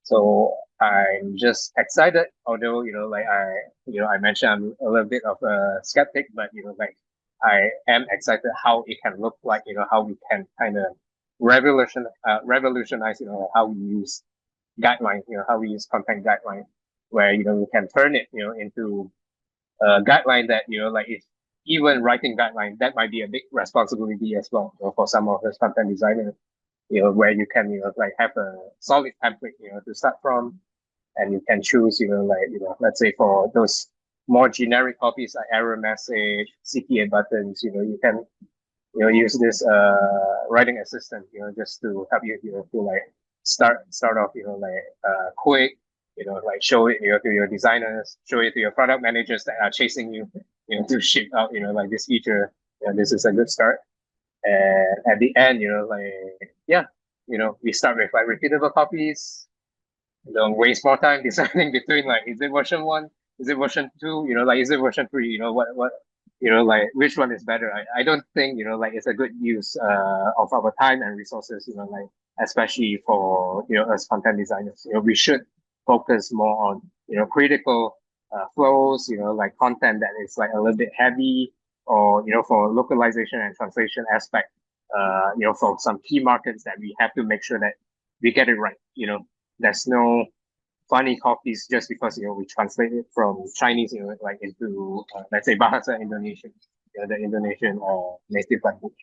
So I'm just excited, although, like I mentioned I'm a little bit of a skeptic, but, like I am excited how it can look like, how we can kind of revolutionize, how we use guidelines, how we use content guidelines, where, we can turn it, into a guideline that, like if even writing guideline, that might be a big responsibility as well, for some of the content designers, where you can, like have a solid template, to start from, and you can choose, like, let's say for those more generic copies like error message, CTA buttons, you can, use this writing assistant, just to help you, to like start off, like quick, like show it, to your designers, show it to your product managers that are chasing you, to ship out, like this feature. This is a good start. And at the end, like yeah, we start with like repeatable copies. Don't waste more time deciding between like is it version one, is it version two, like is it version three, what like which one is better. I don't think like it's a good use of our time and resources, like especially for us content designers. We should focus more on critical flows, like content that is like a little bit heavy, or for localization and translation aspect, for some key markets that we have to make sure that we get it right. There's no funny copies just because we translate it from Chinese, like into let's say Bahasa Indonesian, the Indonesian native language.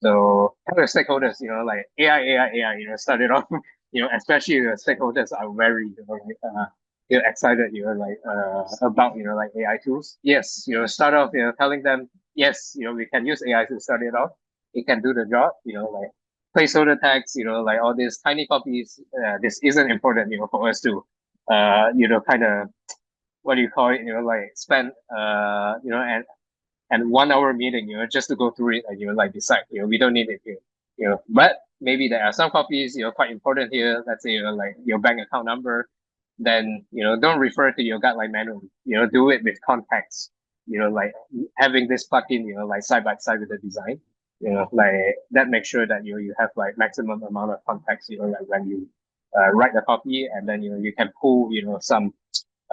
So other stakeholders, like AI, started off, especially the stakeholders are very, excited, like about, like AI tools. Yes, start off, telling them, yes, we can use AI to start it off. It can do the job, like placeholder tags, like all these tiny copies. This isn't important, for us to, kind of, what do you call it, like spend, and 1 hour meeting, just to go through it and like decide, we don't need it here, but maybe there are some copies, quite important here. Let's say, like your bank account number, then, don't refer to your guideline manually, do it with context, like having this plugin, like side by side with the design, like that makes sure that you have like maximum amount of context, like when you write the copy, and then, you can pull, some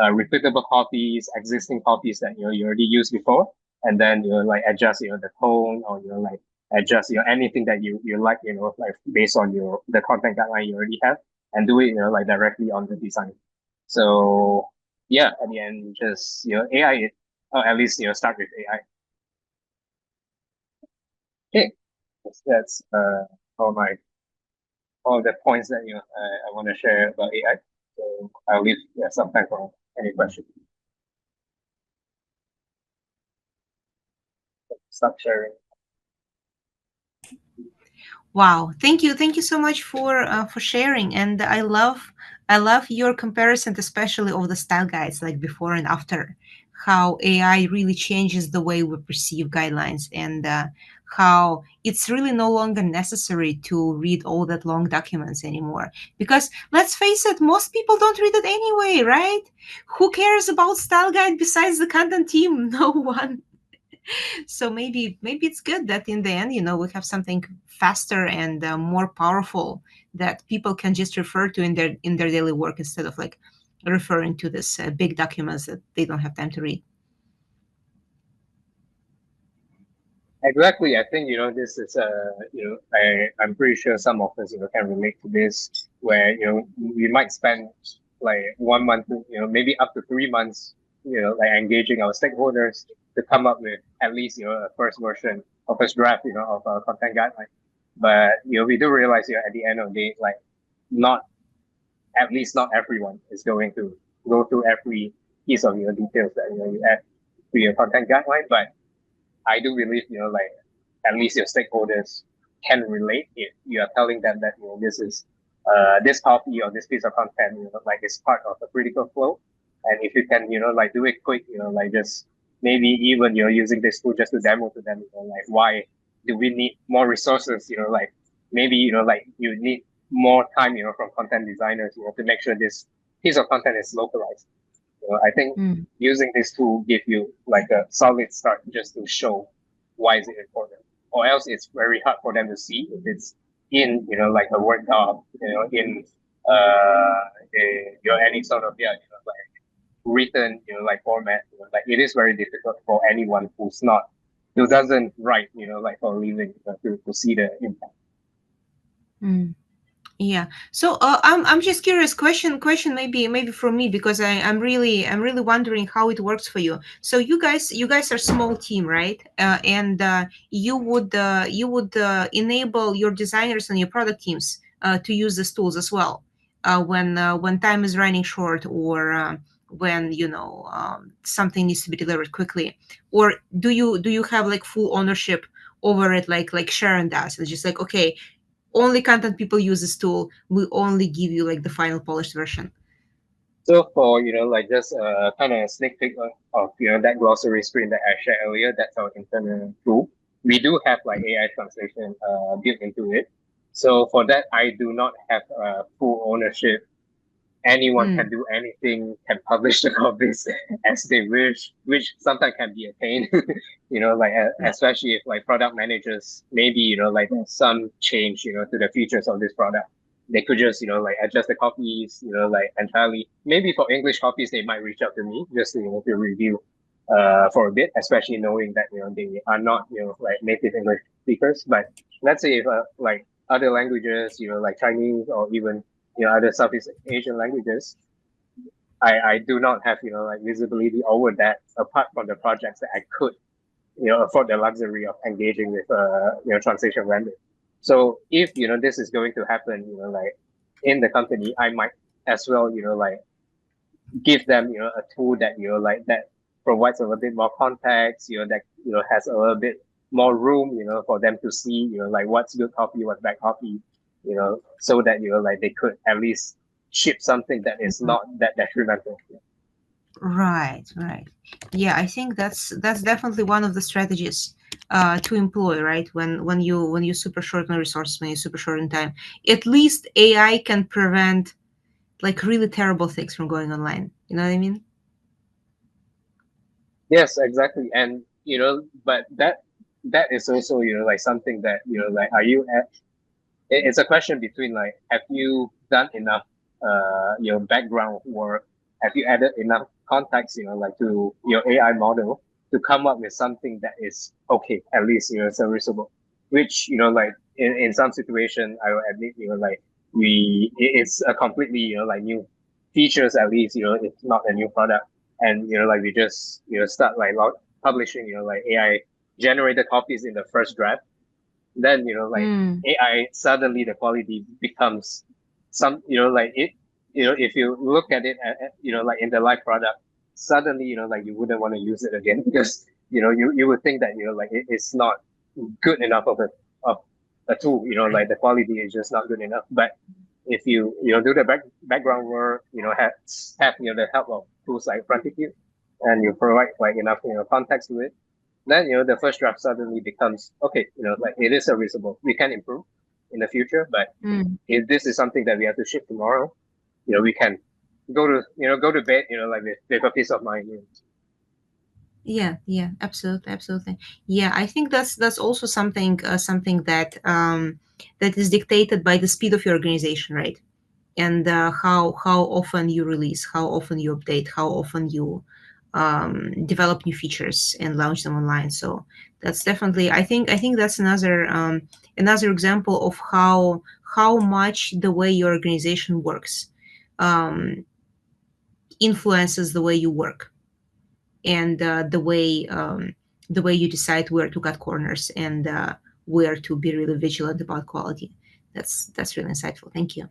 repeatable copies, existing copies that you already used before, and then like adjust the tone, or like adjust anything that you like, like based on the content guideline you already have, and do it like directly on the design. So yeah, at the end, just AI, or at least start with AI. Okay, that's all my all the points that I want to share about AI. So I'll leave some time for any questions. Stop sharing. Wow, thank you so much for sharing, and I love your comparison, especially of the style guides, like before and after, how AI really changes the way we perceive guidelines, and how it's really no longer necessary to read all that long documents anymore. Because let's face it, most people don't read it anyway, right? Who cares about style guide besides the content team? No one. So maybe it's good that in the end, we have something faster and more powerful that people can just refer to in their daily work, instead of like referring to this big documents that they don't have time to read. Exactly. I think this is I'm pretty sure some of us can relate to this, where we might spend like 1 month, maybe up to 3 months, like engaging our stakeholders to come up with at least a first version or first draft of our content guideline. But we do realize at the end of the day, like, not at least not everyone is going to go through every piece of details that you add to your content guideline. But I do believe, like, at least your stakeholders can relate if you are telling them that this is this copy or this piece of content, like, is part of the critical flow. And if you can, like, do it quick, like, just maybe even you're using this tool just to demo to them, like, why do we need more resources, like, maybe like, you need more time, from content designers, to make sure this piece of content is localized. I think Mm. using this tool give you like a solid start just to show why is it important, or else it's very hard for them to see if it's in like a Word doc, in any sort of like written like format. Like, it is very difficult for anyone who doesn't write like for a living, to see the impact. Mm. Yeah. So I'm just curious. Question maybe from me, because I'm really wondering how it works for you. So you guys are small team, right? And you would enable your designers and your product teams to use these tools as well, when time is running short, or when something needs to be delivered quickly, or do you have like full ownership over it, like Sharon does? It's just like, okay, only content people use this tool, we only give you like the final polished version. So for like, just kind of sneak peek of that glossary screen that I shared earlier, that's our internal tool. We do have like AI translation built into it. So for that, I do not have full ownership. Anyone can Mm. do anything, can publish the copies as they wish, which sometimes can be a pain. Like, Right. especially if like product managers, maybe like there's some change to the features of this product, they could just like adjust the copies like entirely. Maybe for English copies they might reach out to me just to to review for a bit, especially knowing that they are not like native English speakers. But let's say if like other languages, like Chinese, or even other Southeast Asian languages, I do not have like visibility over that, apart from the projects that I could afford the luxury of engaging with translation vendor. So if this is going to happen like in the company, I might as well like give them a tool that like that provides a little bit more context, that has a little bit more room for them to see like what's good copy, what's bad copy, so that like they could at least ship something that is not that detrimental. Right. Yeah, I think that's definitely one of the strategies to employ, right? When you super short on resources, when you're super short in time, at least AI can prevent like really terrible things from going online. You know what I mean? Yes, exactly. And but that is also like something that like, are you at it's a question between like, have you done enough background work, have you added enough context like to your AI model, to come up with something that is okay, at least serviceable. Which like in some situation, I will admit like it's a completely like new features, at least it's not a new product, and like we just start like publishing like AI generated copies in the first draft. Then like Mm. AI, suddenly the quality becomes some like it if you look at it like in the live product, suddenly like you wouldn't want to use it again because you would think that like it's not good enough of a tool, like the quality is just not good enough. But if you do the background work, have the help of tools like Frontitude, and you provide like enough context to it, then the first draft suddenly becomes okay. Like it is serviceable. We can improve in the future, but Mm. if this is something that we have to ship tomorrow, we can go to bed like with a peace of mind. Yeah, yeah, absolutely, absolutely. Yeah, I think that's also something that is dictated by the speed of your organization, right? And how often you release, how often you update, how often you develop new features and launch them online. So that's definitely, I think that's another example of how much the way your organization works um, influences the way you work, and the way you decide where to cut corners, and where to be really vigilant about quality. That's really insightful. Thank you.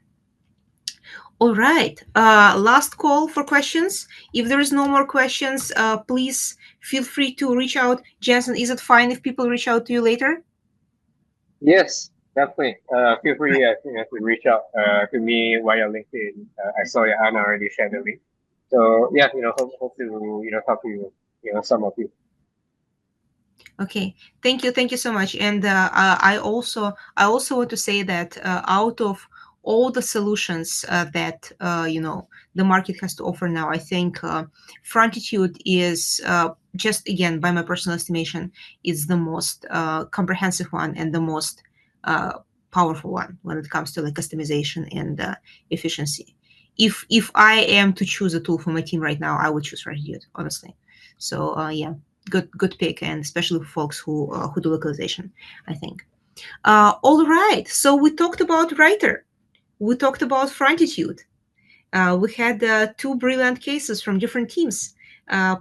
All right. Last call for questions. If there is no more questions, please feel free to reach out. Jensen, is it fine if people reach out to you later? Yes, definitely. Feel free to reach out to me via LinkedIn. I saw your Anna already shared the link. So yeah, hope to talk to some of you. Okay, thank you so much. And I also want to say that out of all the solutions that the market has to offer now, I think Frontitude is, just again by my personal estimation, is the most comprehensive one and the most uh, powerful one when it comes to like customization and efficiency. If I am to choose a tool for my team right now, I would choose Frontitude, honestly. So yeah, good pick, and especially for folks who do localization, I think. All right, so we talked about writer, we talked about Frontitude, we had two brilliant cases from different teams,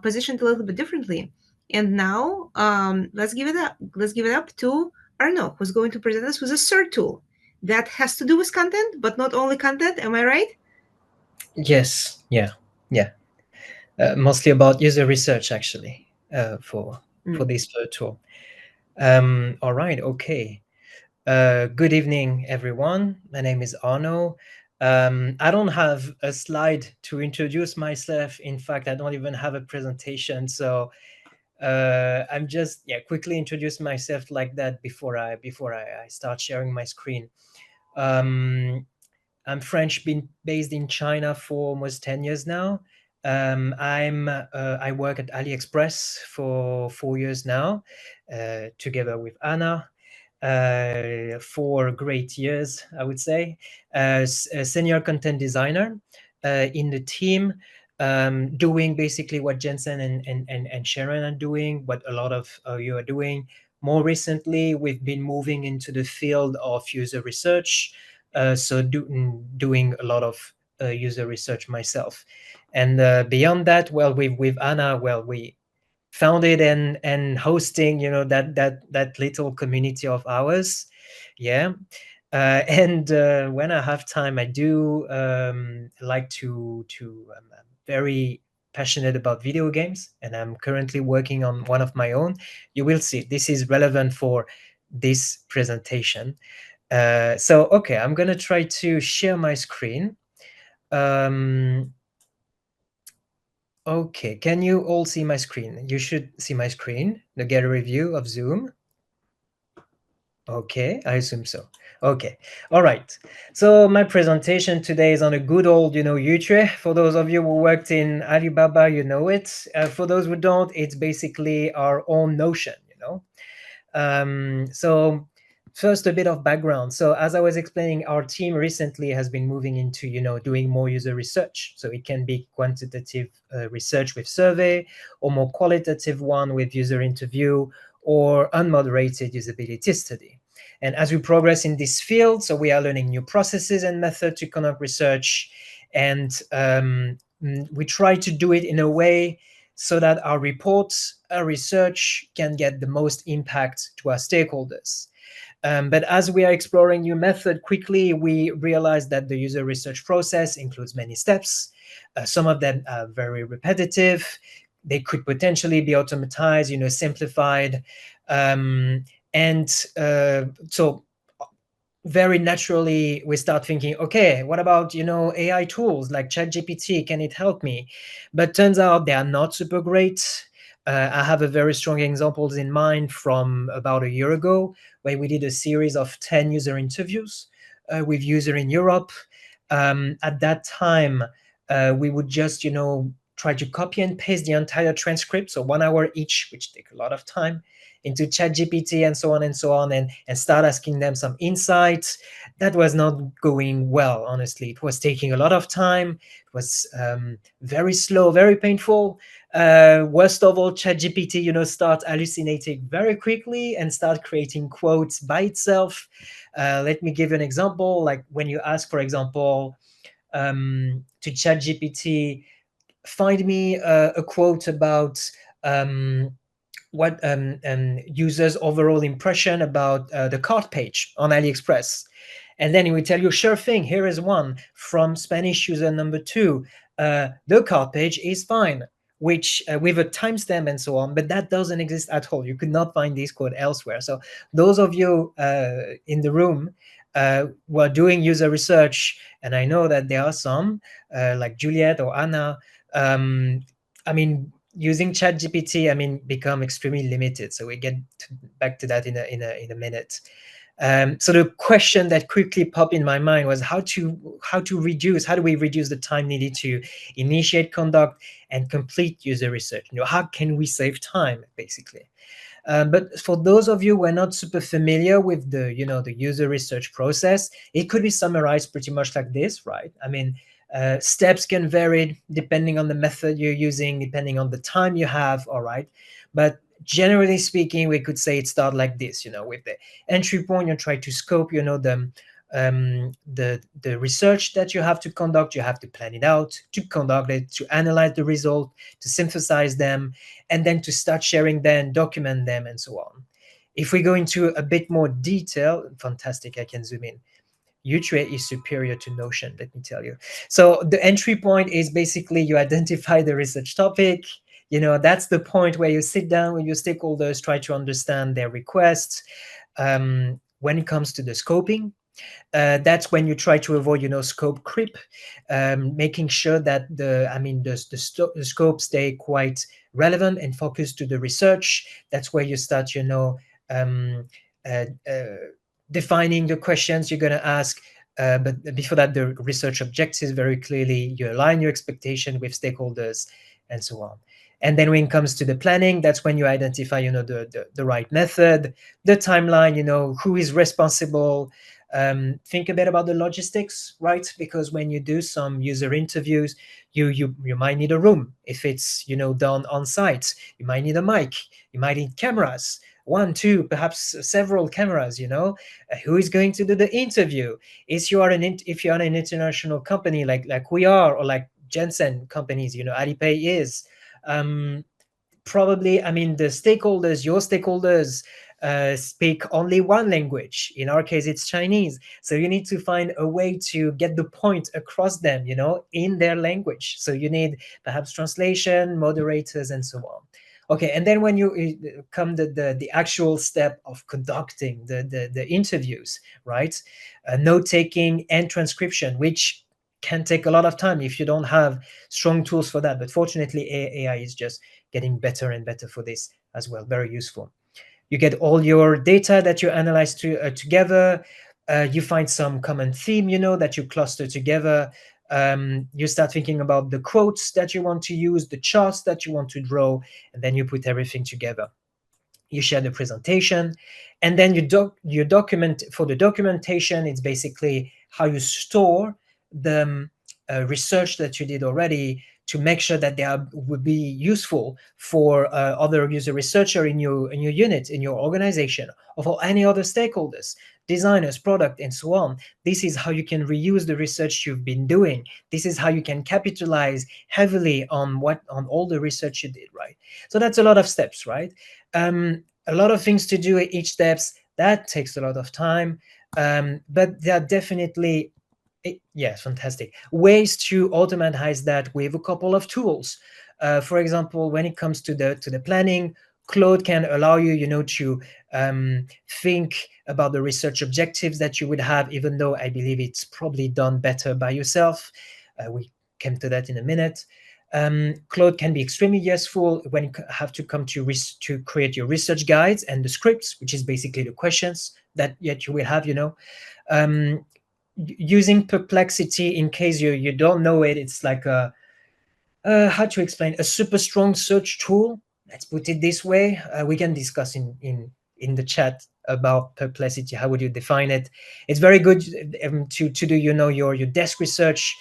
positioned a little bit differently, and now let's give it up to Arnaud, who's going to present us with a third tool that has to do with content, but not only content. Am I right? Yes, yeah, yeah. Mostly about user research, actually, for Mm. this tool. All right, okay. Good evening, everyone. My name is Arnaud. I don't have a slide to introduce myself. In fact, I don't even have a presentation. So I'm just quickly introduce myself like that before I start sharing my screen. Um, I'm French, been based in China for almost 10 years now. I work at AliExpress for 4 years now, together with Anna. 4 great years, I would say. As a senior content designer in the team, doing basically what Jensen and Sharon are doing, what a lot of you are doing. More recently, we've been moving into the field of user research, doing a lot of user research myself. And beyond that, well, with Anna, well, we founded and hosting, that little community of ours. Yeah. And when I have time, I do like to I'm very passionate about video games, and I'm currently working on one of my own. You will see this is relevant for this presentation. So, okay, I'm gonna try to share my screen. Um, okay, can you all see my screen? You should see my screen, the gallery view of Zoom. Okay, I assume so. Okay, all right. So my presentation today is on a good old, YouTube. For those of you who worked in Alibaba, you know it. For those who don't, it's basically our own Notion. So first, a bit of background. So as I was explaining, our team recently has been moving into, doing more user research. So it can be quantitative research with survey, or more qualitative one with user interview, or unmoderated usability study. And as we progress in this field, so we are learning new processes and methods to conduct research, and we try to do it in a way so that our reports, our research can get the most impact to our stakeholders. But as we are exploring new method quickly, we realize that the user research process includes many steps. Some of them are very repetitive. They could potentially be automatized, simplified. And so very naturally we start thinking, okay, what about AI tools like ChatGPT? Can it help me? But turns out they are not super great. I have a very strong examples in mind from about a year ago, where we did a series of 10 user interviews with user in Europe. At that time, we would just try to copy and paste the entire transcript, so 1 hour each, which take a lot of time, into ChatGPT and so on and so on, and start asking them some insights. That was not going well, honestly. It was taking a lot of time. It was very slow, very painful. Worst of all, ChatGPT, start hallucinating very quickly and start creating quotes by itself. Let me give you an example. Like when you ask, for example, to ChatGPT, find me a quote about what users' overall impression about the cart page on AliExpress. And then it will tell you, sure thing, here is one from Spanish user number 2. The cart page is fine, which with a timestamp and so on, but that doesn't exist at all. You could not find this code elsewhere. So those of you in the room who are doing user research, and I know that there are some, like Juliet or Anna, I mean, using ChatGPT, become extremely limited. So we get back to that in a minute. So the question that quickly popped in my mind was how do we reduce the time needed to initiate, conduct, and complete user research? How can we save time, basically? But for those of you who are not super familiar with the user research process, it could be summarized pretty much like this, right? Steps can vary depending on the method you're using, depending on the time you have, all right? But generally speaking, we could say it starts like this, with the entry point. You try to scope, the research that you have to conduct. You have to plan it out, to conduct it, to analyze the result, to synthesize them, and then to start sharing them, document them, and so on. If we go into a bit more detail, fantastic, I can zoom in. U-Trade is superior to Notion, let me tell you. So the entry point is basically you identify the research topic. That's the point where you sit down with your stakeholders, try to understand their requests. When it comes to the scoping, that's when you try to avoid, scope creep, making sure that the scope stay quite relevant and focused to the research. That's where you start, um, uh, uh, defining the questions you're going to ask. But before that, the research objectives very clearly, you align your expectation with stakeholders, and so on. And then when it comes to the planning, that's when you identify, the right method, the timeline, who is responsible. Think a bit about the logistics, right? Because when you do some user interviews, you might need a room. If it's done on site, you might need a mic, you might need cameras, 1, 2, perhaps several cameras. Who is going to do the interview? If you are an international company like we are, or like Jensen companies, Alipay is. Probably, the stakeholders, your stakeholders, speak only one language. In our case, it's Chinese. So you need to find a way to get the point across them, in their language. So you need perhaps translation, moderators, and so on. Okay, and then when you come the actual step of conducting the interviews, right? Note taking and transcription, which can take a lot of time if you don't have strong tools for that. But fortunately, AI is just getting better and better for this as well. Very useful. You get all your data that you analyze together. You find some common theme, that you cluster together. You start thinking about the quotes that you want to use, the charts that you want to draw, and then you put everything together. you share the presentation, and then you document. For the documentation, it's basically how you store the research that you did already, to make sure that would be useful for other user researcher in your unit, in your organization, or for any other stakeholders, designers, product, and so on. This is how you can reuse the research you've been doing. This is how you can capitalize heavily on all the research you did, right? So that's a lot of steps, right? A lot of things to do at each steps. That takes a lot of time, but there are definitely yes, fantastic ways to automatize that with a couple of tools. For example, when it comes to the planning, Claude can allow you, to think about the research objectives that you would have, even though I believe it's probably done better by yourself. We come to that in a minute. Claude can be extremely useful when you have to come to create your research guides and the scripts, which is basically the questions that yet you will have, using Perplexity, in case you don't know it, it's like a how to explain, a super strong search tool. Let's put it this way. We can discuss in the chat about Perplexity. How would you define it? It's very good to do your desk research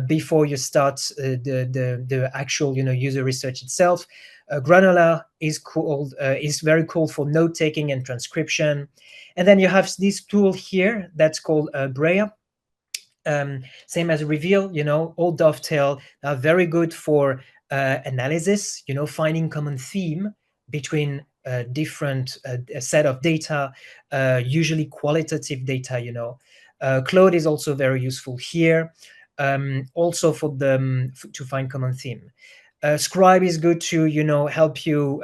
before you start the actual user research itself. Granular is very cool for note taking and transcription. And then you have this tool here that's called Brea. Same as Reveal, all Dovetail are very good for analysis, finding common theme between different set of data, usually qualitative data, Claude is also very useful here, also for to find common theme. Scribe is good to help you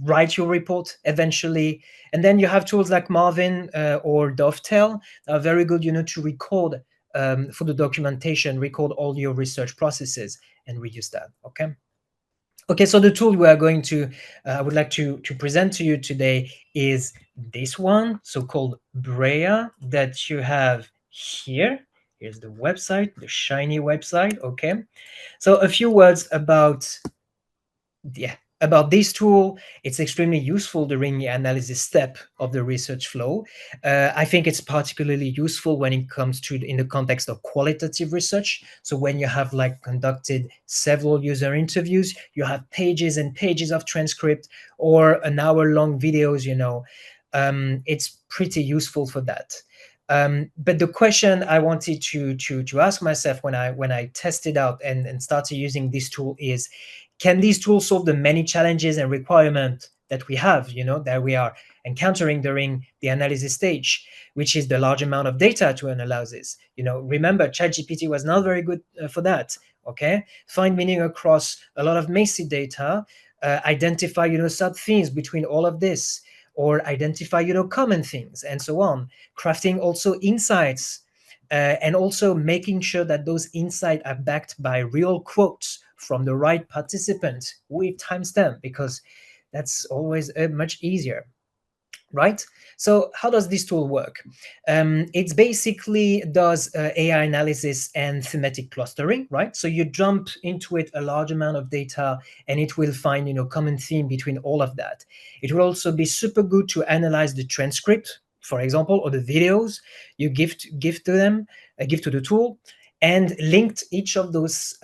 write your report eventually. And then you have tools like Marvin or Dovetail that are very good to record for the documentation, record all your research processes and reuse that. Okay, so the tool we are going to I would like to present to you today is this one, so called Brea, that you have here. Here's the website, the shiny website. Okay, so a few words about this tool. It's extremely useful during the analysis step of the research flow. I think it's particularly useful when it comes to in the context of qualitative research. So when you have conducted several user interviews, you have pages and pages of transcript or an hour-long videos, it's pretty useful for that. But the question I wanted to ask myself when I tested out and started using this tool is, can these tools solve the many challenges and requirements that we have, that we are encountering during the analysis stage, which is the large amount of data to analyze this? Remember, ChatGPT was not very good for that. Okay, find meaning across a lot of messy data, identify sub themes between all of this, or identify common things, and so on. Crafting also insights, and also making sure that those insights are backed by real quotes from the right participant with timestamp, because that's always much easier, right? So how does this tool work? It basically does AI analysis and thematic clustering, right? So you jump into it a large amount of data and it will find common theme between all of that. It will also be super good to analyze the transcript, for example, or the videos you give to them, give to the tool, and linked each of those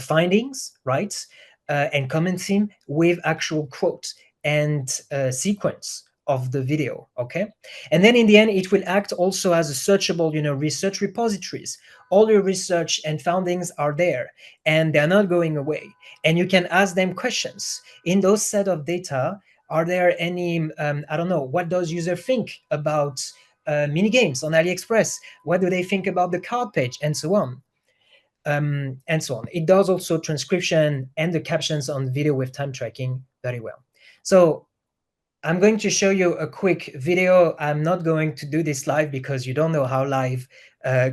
findings, right, and common theme with actual quotes and sequence of the video. Okay, and then in the end it will act also as a searchable research repositories. All your research and findings are there and they're not going away, and you can ask them questions in those set of data. Are there any I don't know, what does user think about mini games on AliExpress? What do they think about the card page, and so on, and so on. It does also transcription and the captions on video with time tracking very well. So I'm going to show you a quick video. I'm not going to do this live because you don't know how live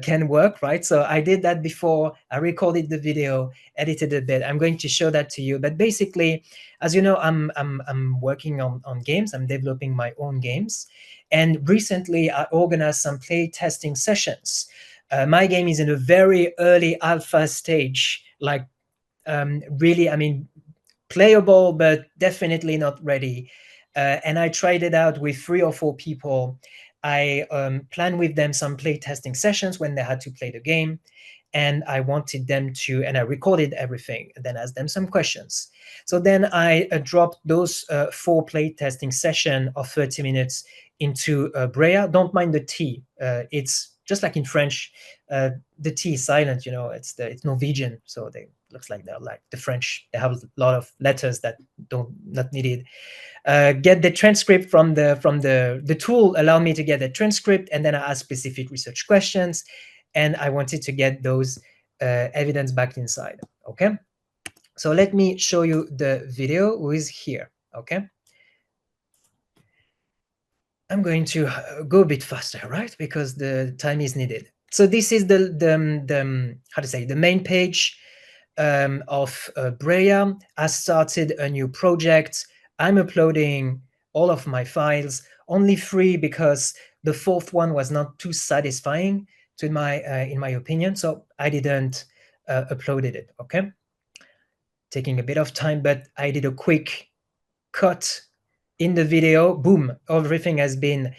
can work, right? So I did that before. I recorded the video, edited a bit. I'm going to show that to you. But basically, as you know, I'm working on games. I'm developing my own games. And recently, I organized some play testing sessions. My game is in a very early alpha stage, really, playable, but definitely not ready. and I tried it out with 3 or 4 people. I planned with them some play testing sessions when they had to play the game, and I wanted them to, and I recorded everything, and then asked them some questions. So then I dropped those 4 play testing session of 30 minutes into Brea. Don't mind the T. It's just like in French, the T is silent. It's Norwegian, so they looks like they're like the French. They have a lot of letters that not needed. Get the transcript from the tool. Allow me to get the transcript, and then I ask specific research questions, and I wanted to get those evidence back inside. Okay, so let me show you the video. Who is here? Okay, I'm going to go a bit faster, right? Because the time is needed. So this is the how to say, the main page of Brea. I started a new project. I'm uploading all of my files, only 3 because the 4th one was not too satisfying in my opinion, so I didn't uploaded it. Okay, taking a bit of time, but I did a quick cut in the video. Boom, everything has been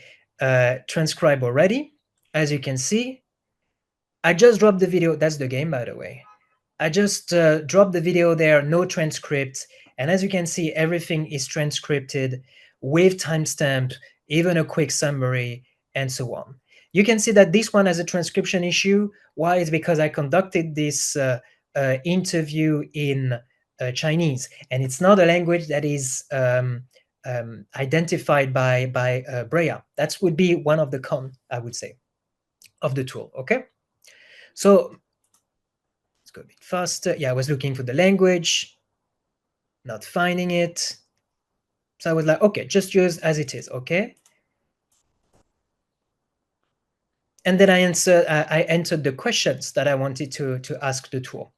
transcribed already. As you can see, I just dropped the video. That's the game, by the way. I just dropped the video there, no transcript. And as you can see, everything is transcripted with timestamp, even a quick summary, and so on. You can see that this one has a transcription issue. Why? It's because I conducted this interview in Chinese, and it's not a language that is identified by Brea. That would be one of the cons, I would say, of the tool. Okay, so let's go a bit faster. Yeah, I was looking for the language, not finding it. So I was like, okay, just use as it is. Okay. And then I entered the questions that I wanted to ask the tool.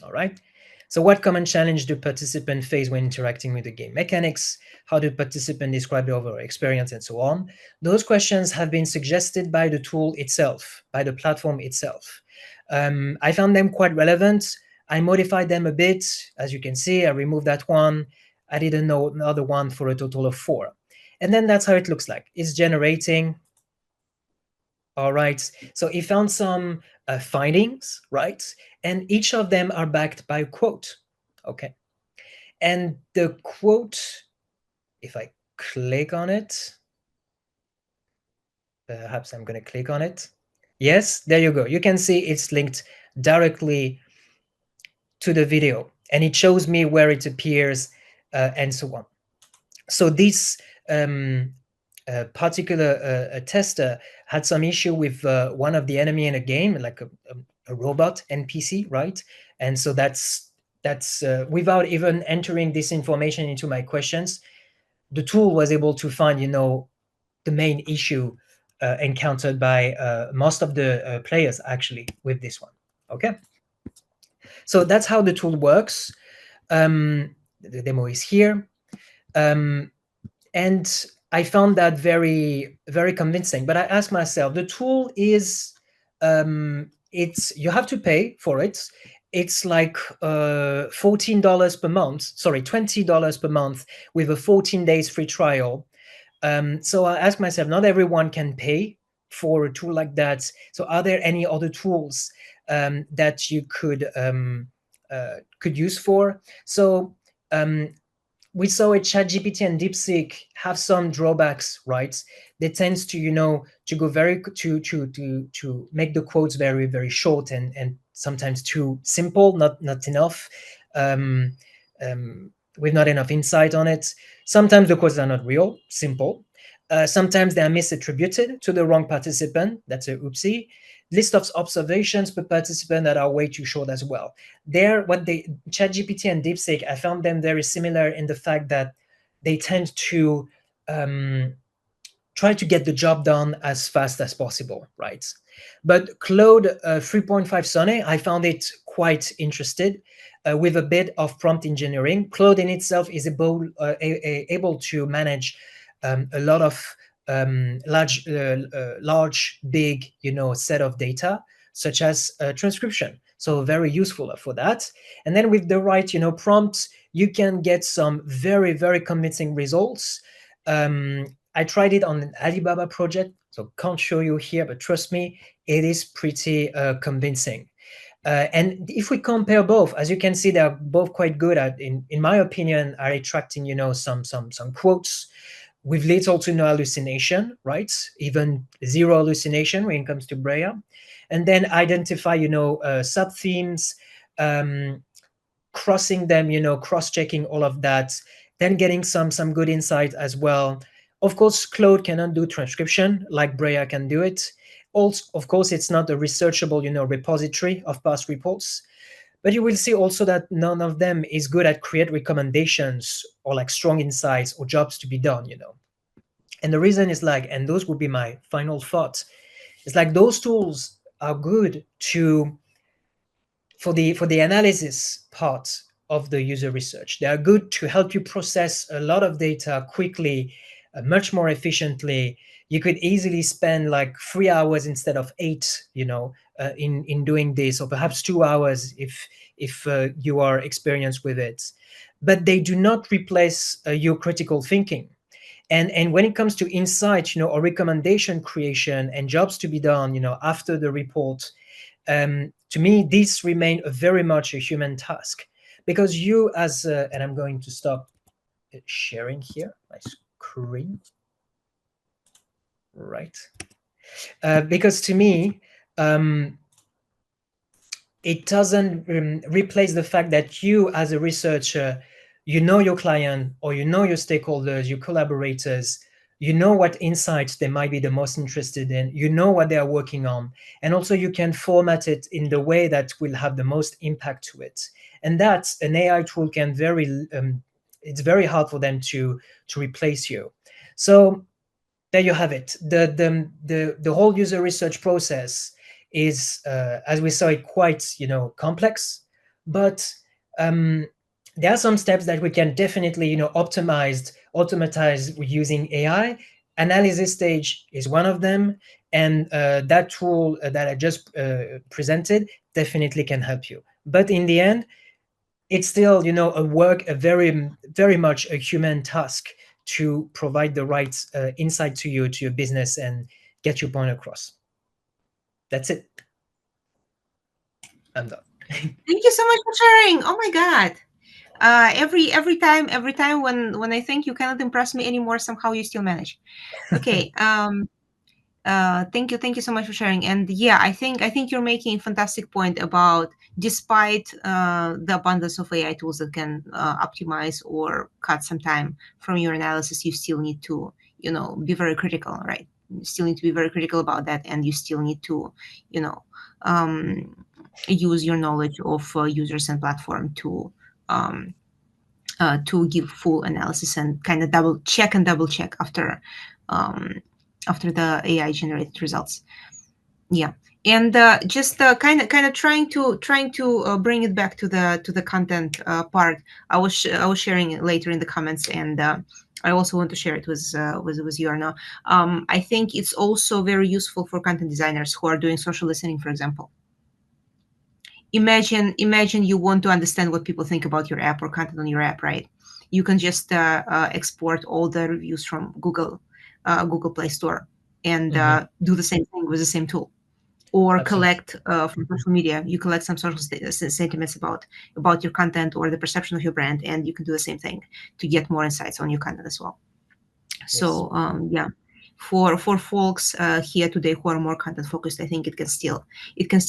All right. So what common challenge do participants face when interacting with the game mechanics? How do participants describe their overall experience, and so on? Those questions have been suggested by the tool itself, by the platform itself. I found them quite relevant. I modified them a bit. As you can see, I removed that one. I did another one for a total of 4. And then that's how it looks like. It's generating. All right, so he found some findings, right? And each of them are backed by a quote, okay? And the quote, if I click on it, perhaps I'm going to click on it. Yes, there you go. You can see it's linked directly to the video, and it shows me where it appears and so on. So this particular tester had some issue with one of the enemy in a game, like a robot NPC, right? And so that's without even entering this information into my questions, the tool was able to find, the main issue encountered by most of the players actually with this one. Okay, so that's how the tool works. The demo is here, and I found that very, very convincing. But I asked myself, the tool is, you have to pay for it. It's like $14 per month, sorry, $20 per month with a 14 days free trial. So I asked myself, not everyone can pay for a tool like that. So are there any other tools that you could use for? So we saw it, ChatGPT and DeepSeek have some drawbacks, right? They tend to, to go to make the quotes very, very short and sometimes too simple, not enough, with not enough insight on it. Sometimes the quotes are not real, simple. Sometimes they are misattributed to the wrong participant. That's a oopsie. List of observations per participant that are way too short as well. ChatGPT and DeepSeek, I found them very similar in the fact that they tend to try to get the job done as fast as possible, right? But Claude 3.5 Sonnet, I found it quite interested with a bit of prompt engineering. Claude in itself is able to manage a lot of large, big, set of data, such as transcription. So very useful for that. And then with the right, prompts, you can get some very, very convincing results. I tried it on an Alibaba project, so can't show you here, but trust me, it is pretty convincing. And if we compare both, as you can see, they're both quite good at, in my opinion, are attracting, some quotes with little to no hallucination, right? Even zero hallucination when it comes to Breya. And then identify, sub themes, um, crossing them, cross-checking all of that, then getting some good insight as well. Of course, Claude cannot do transcription like Breya can do it. Also, of course, it's not a researchable, repository of past reports. But you will see also that none of them is good at create recommendations or like strong insights or jobs to be done. And the reason is like, and those would be my final thoughts, it's like those tools are good to for the analysis part of the user research. They are good to help you process a lot of data quickly, much more efficiently. You could easily spend like 3 hours instead of eight, in doing this, or perhaps 2 hours if you are experienced with it. But they do not replace your critical thinking. And when it comes to insight, or recommendation creation and jobs to be done, after the report, to me, these remain very much a human task, because you and I'm going to stop sharing here my screen, right? Because to me, it doesn't replace the fact that you as a researcher, your client, or your stakeholders, your collaborators, what insights they might be the most interested in, what they are working on, and also you can format it in the way that will have the most impact to it. And that an AI tool can it's very hard for them to replace you. So there you have it. The whole user research process is, as we saw, it quite complex, but there are some steps that we can definitely automatize using AI. Analysis stage is one of them, and that tool that I just presented definitely can help you. But in the end, it's still a very, very much a human task to provide the right insight to your business and get your point across. That's it. I'm done. Thank you so much for sharing. Oh my god. Every time when I think you cannot impress me anymore, somehow you still manage. Okay. Thank you so much for sharing. And yeah, I think you're making a fantastic point about, despite the abundance of AI tools that can optimize or cut some time from your analysis, you still need to be very critical, right? You still need to be very critical about that, and you still need to use your knowledge of users and platform to give full analysis and kind of double check after the AI generated results. Yeah. And just kind of trying to bring it back to the content part. I was sharing it later in the comments, and I also want to share it with you, Arnaud. I think it's also very useful for content designers who are doing social listening, for example. Imagine you want to understand what people think about your app or content on your app, right? You can just export all the reviews from Google Play Store and do the same thing with the same tool. Or collect from social media. You collect some social sentiments about your content or the perception of your brand, and you can do the same thing to get more insights on your content as well. Yes. So yeah, for folks here today who are more content focused, I think it can still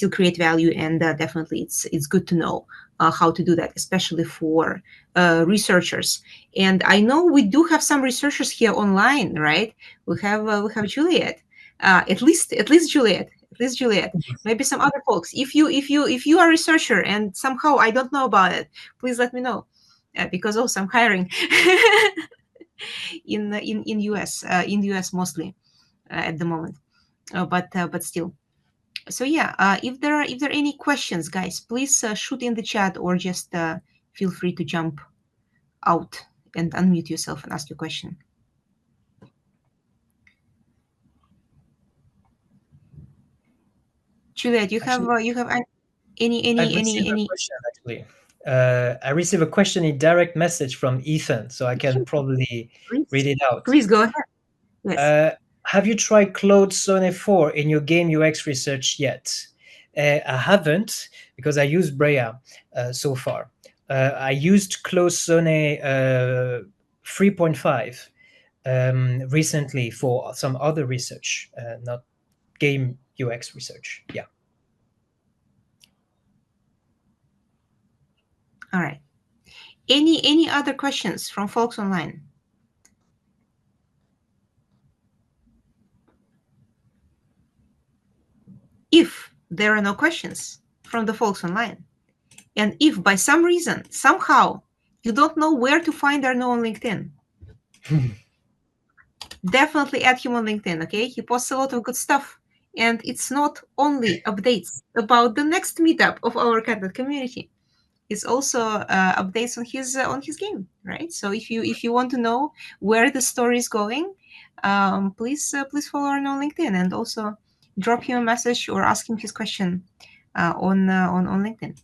create value, and definitely it's good to know how to do that, especially for researchers. And I know we do have some researchers here online, right? We have Juliet, at least Juliet. Maybe some other folks. If you are a researcher and somehow I don't know about it, please let me know, because also I'm hiring in US in the US mostly at the moment, but still. So yeah, if there are any questions, guys, please shoot in the chat, or just feel free to jump out and unmute yourself and ask your question. Juliet, you have Any? Question, actually. I received a question in direct message from Ethan, so I can probably read it out. Please go ahead. Yes. Have you tried Claude Sonnet 4 in your game UX research yet? I haven't, because I used Brea so far. I used Claude Sonnet 3.5 recently for some other research, not game UX research. Yeah. All right. Any other questions from folks online? If there are no questions from the folks online, and if by some reason, somehow, you don't know where to find Arnaud on LinkedIn, definitely add him on LinkedIn, okay? He posts a lot of good stuff. And it's not only updates about the next meetup of our content community. It's also updates on his game, right? So if you want to know where the story is going, please follow Arnaud on LinkedIn, and also drop him a message or ask him his question on LinkedIn.